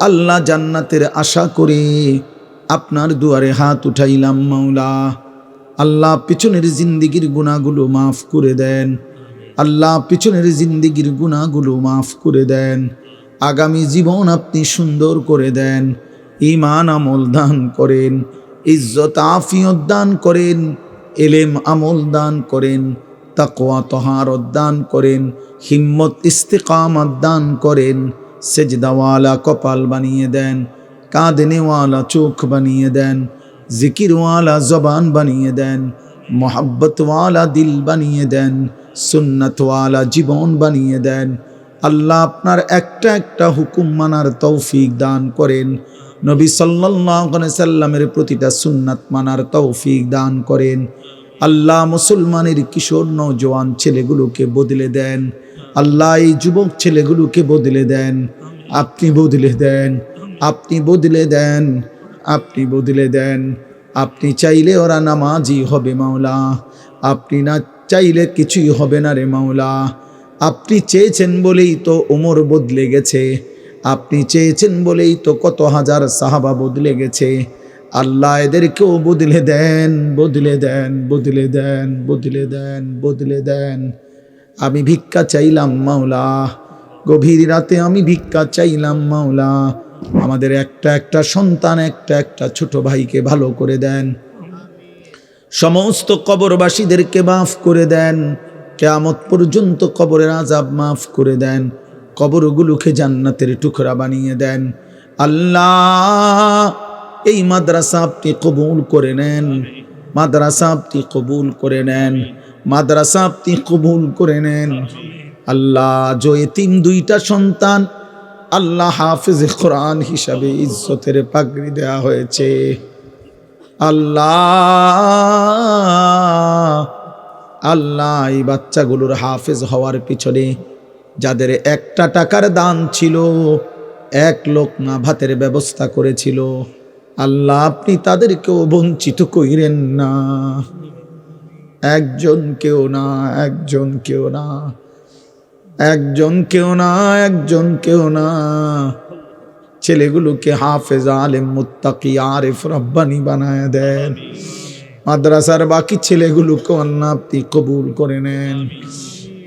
আল্লাহ জান্নাতের আশা করে আপনার দুয়ারে হাত উঠাইলাম মাওলা আল্লাহ পিছনের জিন্দেগির গুনাহগুলো মাফ করে দেন আল্লাহ পিছনের জিন্দেগির গুনাহগুলো মাফ করে দেন আগামী জীবন আপনি সুন্দর করে দেন ঈমান আমল দান করেন ইজ্জত আফিয়ত দান করেন ইলম আমল দান করেন তাকওয়া তহারত দান করেন হিম্মত ইস্তিকামত দান করেন সেজদাওয়ালা কপাল বানিয়ে দেন কাঁদনেওয়ালা চোখ বানিয়ে দেন জিকিরওয়ালা জবান বানিয়ে দেন মোহাব্বতওয়ালা দিল বানিয়ে দেন সুন্নতওয়ালা জীবন বানিয়ে দেন আল্লাহ আপনার একটা একটা হুকুম মানার তৌফিক দান করেন নবী সাল্লাল্লাহু আলাইহি সাল্লামের প্রতিটা সুন্নাত মানার তৌফিক দান করেন আল্লাহ মুসলমানের কিশোর নওজোয়ান ছেলেগুলোকে বদলে দেন আল্লাহ এই যুবক ছেলেগুলোকে বদলে দেন আপনি বদলে দেন আপনি বদলে দেন আপনি বদলে দেন আপনি চাইলে ওরা নামাজি হবে মাওলা আপনি না চাইলে কিছুই হবে না রে মাওলা আপনি চেয়েছেন বলেই তো ওমর বদলে গেছে আপনি চেয়েছেন বলেই তো কত হাজার সাহাবা বদলে গেছে আল্লাহ এদেরকেও বদলে দেন বদলে দেন বদলে দেন বদলে দেন বদলে দেন আমি ভিক্ষা চাইলাম মাওলা গভীর রাতে আমি ভিক্ষা চাইলাম মাওলা আমাদের একটা একটা সন্তান একটা একটা ছোট ভাইকে ভালো করে দেন সমস্ত কবরবাসীদেরকে মাফ করে দেন কিয়ামত পর্যন্ত কবরের আযাব মাফ করে দেন কবরগুলোকে জান্নাতের টুকরা বানিয়ে দেন আল্লাহ এই মাদ্রাসা আপনি কবুল করে নেন মাদ্রাসা আপনি কবুল করে নেন মাদ্রাসা আপনি কবুল করে নেন আল্লাহ যে এতিম দুইটা সন্তান আল্লাহ হাফেজে কোরআন হিসাবে ইজ্জতের পাগড়ি দেয়া হয়েছে আল্লাহ আল্লাহ এই বাচ্চাগুলোর হাফেজ হওয়ার পিছনে যাদের একটা টাকার দান ছিল এক লোকমা ভাতের ব্যবস্থা করেছিল আল্লাহ আপনি তাদেরকেও বঞ্চিত কইরেন না একজন কেউ না একজন কেউ না একজন কেউ না একজন কেউ না ছেলেগুলোকে হাফেজ আলেম মুত্তাকি আরিফ রব্বানি বানায় দেন মাদ্রাসার বাকি ছেলেগুলোকে আল্লাহ আপনি কবুল করে নেন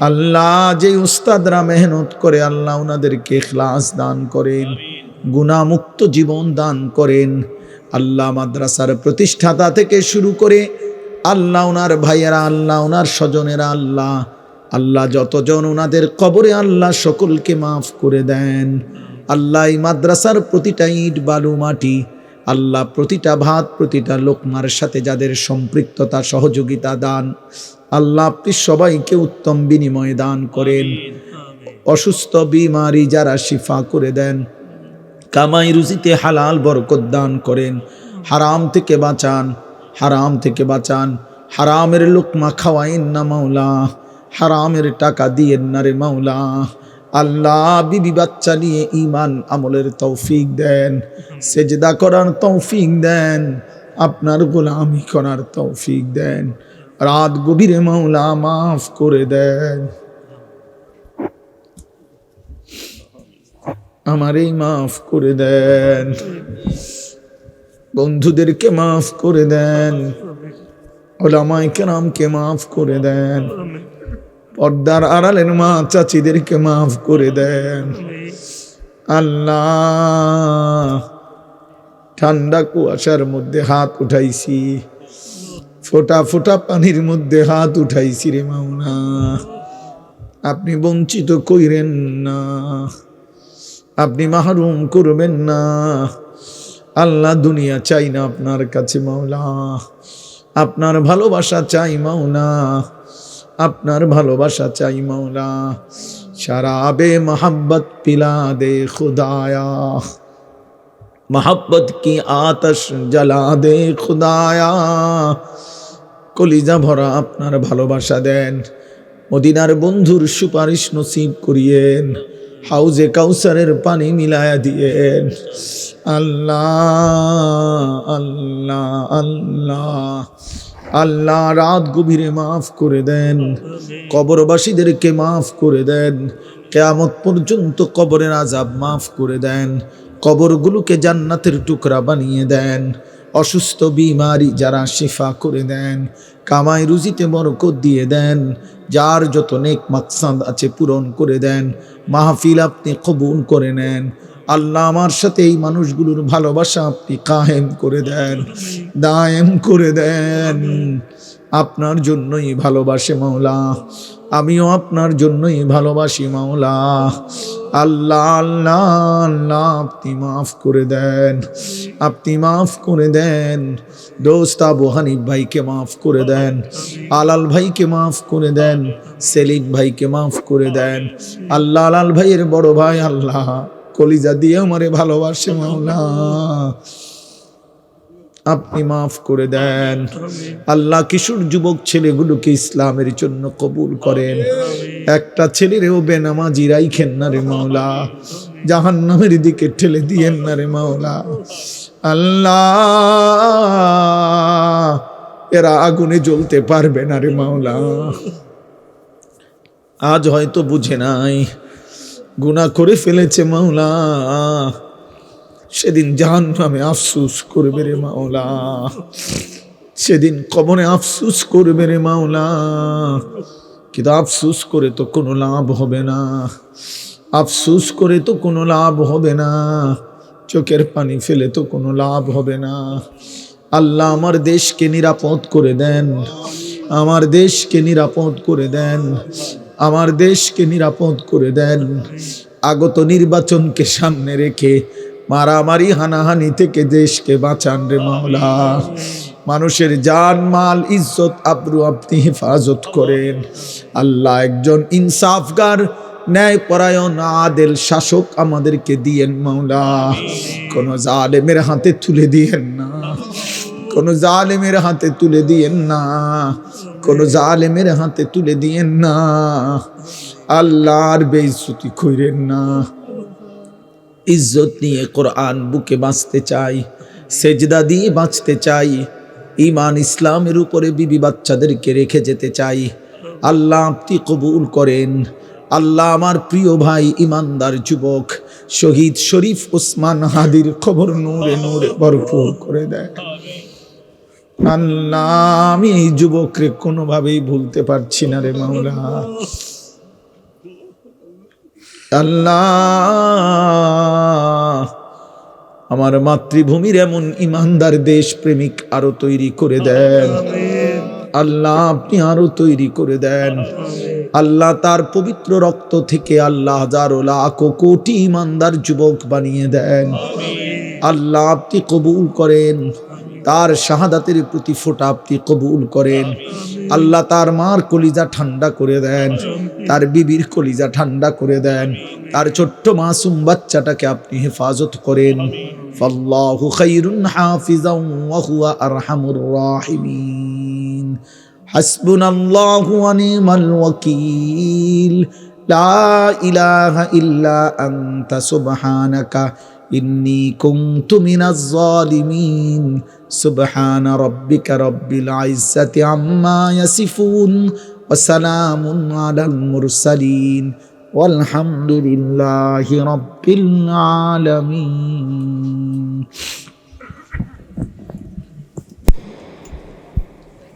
আল্লাহ যে উস্তাদরা মেহনত করে আল্লাহ ওনাদেরকে ইখলাস দান করেন গুনাহমুক্ত জীবন দান করেন আল্লাহ মাদ্রাসার প্রতিষ্ঠাতা থেকে শুরু করে আল্লাহ ওনার ভাইয়েরা আল্লাহ ওনার স্বজনেরা আল্লাহ আল্লাহ যতজন ওনাদের কবরে আল্লাহ সকলকে মাফ করে দেন আল্লাহ এই মাদ্রাসার প্রতিটা ইট বালু মাটি আল্লাহ প্রতিটা ভাত প্রতিটা লোকমার সাথে যাদের সম্পৃক্ততা সহযোগিতা দান আল্লাহ আপনি সবাইকে উত্তম বিনিময় দান করেন অসুস্থ বিমারি যারা শিফা করে দেন কামাই রুজিতে হালাল বরকত দান করেন হারাম থেকে বাঁচান, হারাম থেকে বাঁচান। হারামের লোকমা খাওয়াইন না মাওলা, হারামের টাকা দিয়েন না রে মাওলা। আল্লাহ বিবি বাচ্চা নিয়ে ঈমান আমলের তৌফিক দেন, সেজদা করার তৌফিক দেন, আপনার গোলামি করার তৌফিক দেন। রাত গভীরে মাওলা মাফ করে দেন, আমারই মাফ করে দেন, বন্ধুদেরকে মাফ করে দেন, উলামায়ে কেরামকে মাফ করে দেন, পর্দার আড়ালের মা চাচিদেরকে মাফ করে দেন। আল্লাহ ঠান্ডা কুয়াশার মধ্যে হাত উঠাইছি, ফোঁটা ফোঁটা পানির মধ্যে হাত উঠাইছি রে মাওলা, আপনি বঞ্চিত কইরেন না, আপনি মাহরুম করবেন না। আল্লাহ দুনিয়া চাই না আপনার কাছে মাওলা, আপনার ভালোবাসা চাই মাওলা, আপনার ভালোবাসা চাই মাওলা। शराबे मोहब्बत पिला दे खुदाया, मोहब्बत की आतश जला दे खुदाया। কলিজা ভরা আপনার ভালোবাসা দেন, মদিনার বন্ধুর সুপারিশ নসিব করিয়েন, হাউজে কাউসারের পানি মিলায়া দিয়েন। আল্লাহ আল্লাহ আল্লাহ আল্লাহ, রাত গভীরে মাফ করে দেন, কবরবাসীদেরকে মাফ করে দেন, কিয়ামত পর্যন্ত কবরের আযাব মাফ করে দেন, কবরগুলোকে জান্নাতের টুকরা বানিয়ে দেন, অসুস্থ বিমারি যারা শিফা করে দেন, কামাই রুজিতে বরকত দিয়ে দেন, যার যত নেক মাকসাদ আছে পূরণ করে দেন, মাহফিল আপনি কবুল করে নেন। আল্লাহ আমার সাথে এই মানুষগুলোর ভালোবাসা আপনি কায়েম করে দেন, দায়েম করে দেন। আপনার জন্যই ভালোবাসে মাওলা, আমিও আপনার জন্যই ভালোবাসি মাওলা। আল্লাহ আল্লাহ আল্লাহ, আপনি মাফ করে দেন, আপনি মাফ করে দেন। দোস্ত আবু হানিফ ভাইকে মাফ করে দেন, আলাল ভাইকে মাফ করে দেন, সেলিম ভাইকে মাফ করে দেন। আল্লাহ আলাল ভাইয়ের বড় ভাই আল্লাহ কলিজা দিয়ে আমারে ভালোবাসে মাওলা, আপনি মাফ করে দেন। আল্লাহ কিশোর যুবক ছেলেগুলোকে ইসলামের জন্য কবুল করেন, একটা ছেলেরেও বেনামাজি রাইখেন না রে মাওলা, জাহান্নামের দিকে ঠেলে দিয়েন না রে মাওলা। আল্লাহ এরা আগুনে জ্বলতে পারবে না রে মাওলা, আজ হয়তো বুঝে নাই, গুনাহ করে ফেলেছে মাওলা, সেদিন জাহান্নামে আফসোস করবে রে মাওলা, সেদিন কবরে আফসোস করবে রে মাওলা। কিন্তু আফসোস করে তো কোনো লাভ হবে না, আফসোস করে তো কোনো লাভ হবে না, চোখের পানি ফেলে তো কোনো লাভ হবে না। আল্লাহ আমার দেশকে নিরাপদ করে দেন, আমার দেশকে নিরাপদ করে দেন, আমার দেশকে নিরাপদ করে দেন। আগত নির্বাচনকে সামনে রেখে মারামারি হানাহানি থেকে দেশকে বাঁচান রে মাওলা। মানুষের জান মাল ইজ্জত আবরু আপনি হেফাজত করেন। আল্লাহ একজন ইনসাফগার ন্যায় পরায়ণ আদেল শাসক আমাদেরকে দিয়েন মাওলা, কোন জালেমের হাতে তুলে দিয়েন না, কোন জালেমের হাতে তুলে দিয়েন না, কোন জালেমের হাতে তুলে দিয়েন না। আল্লাহর বেইজ্জতি কইরেন না। ইজ্জত নিয়ে কোরআন বুকে বাঁচতে চাই, সেজদা দিয়ে বাঁচতে চাই, ঈমান ইসলামের উপরে বিবি বাচ্চাদেরকে রেখে যেতে চাই। আল্লাহ আপনি কবুল করেন। আল্লাহ আমার প্রিয় ভাই ইমানদার যুবক শহীদ শরীফ ওসমান হাদির খবর নূরে নূরে ভরপুর করে দেয়। আল্লাহ আমি এই যুবকরে কোনোভাবেই ভুলতে পারছি না রে মাওলা। আল্লাহ আমার মাতৃভূমির এমন ইমানদার দেশ প্রেমিক আরো তৈরি করে দেন। আল্লাহ আপনি আরো তৈরি করে দেন। আল্লাহ তার পবিত্র রক্ত থেকে আল্লাহ হাজারো লাখ কোটি ইমানদার যুবক বানিয়ে দেন। আল্লাহ আপনি কবুল করেন, তার শাহাদাতের প্রতি ফোঁটা আপনি কবুল করেন। আল্লাহ তার মার কলিজা ঠান্ডা করে দেন, তার বিবির কলিজা ঠান্ডা করে দেন, তার ছোট্ট মাসুম বাচ্চাটাকে আপনি হেফাজত করেন। ফাল্লাহু খায়রুন হাফিজাও ওয়া হুয়া আরহামুর রাহিমিন। হাসবুনাল্লাহু ওয়া নি'মাল ওয়াকিল। লা ইলাহা ইল্লা আনতা সুবহানাকা ইন্নী কুনতু মিনাজ জালিমিন। সুবহানা রাব্বিকা রাব্বিল ইজ্জাতি আম্মা ইয়াসিফুন ওয়া সালামুন আলাল মুরসালিন ওয়ালহামদুলিল্লাহি রাব্বিল আলামিন।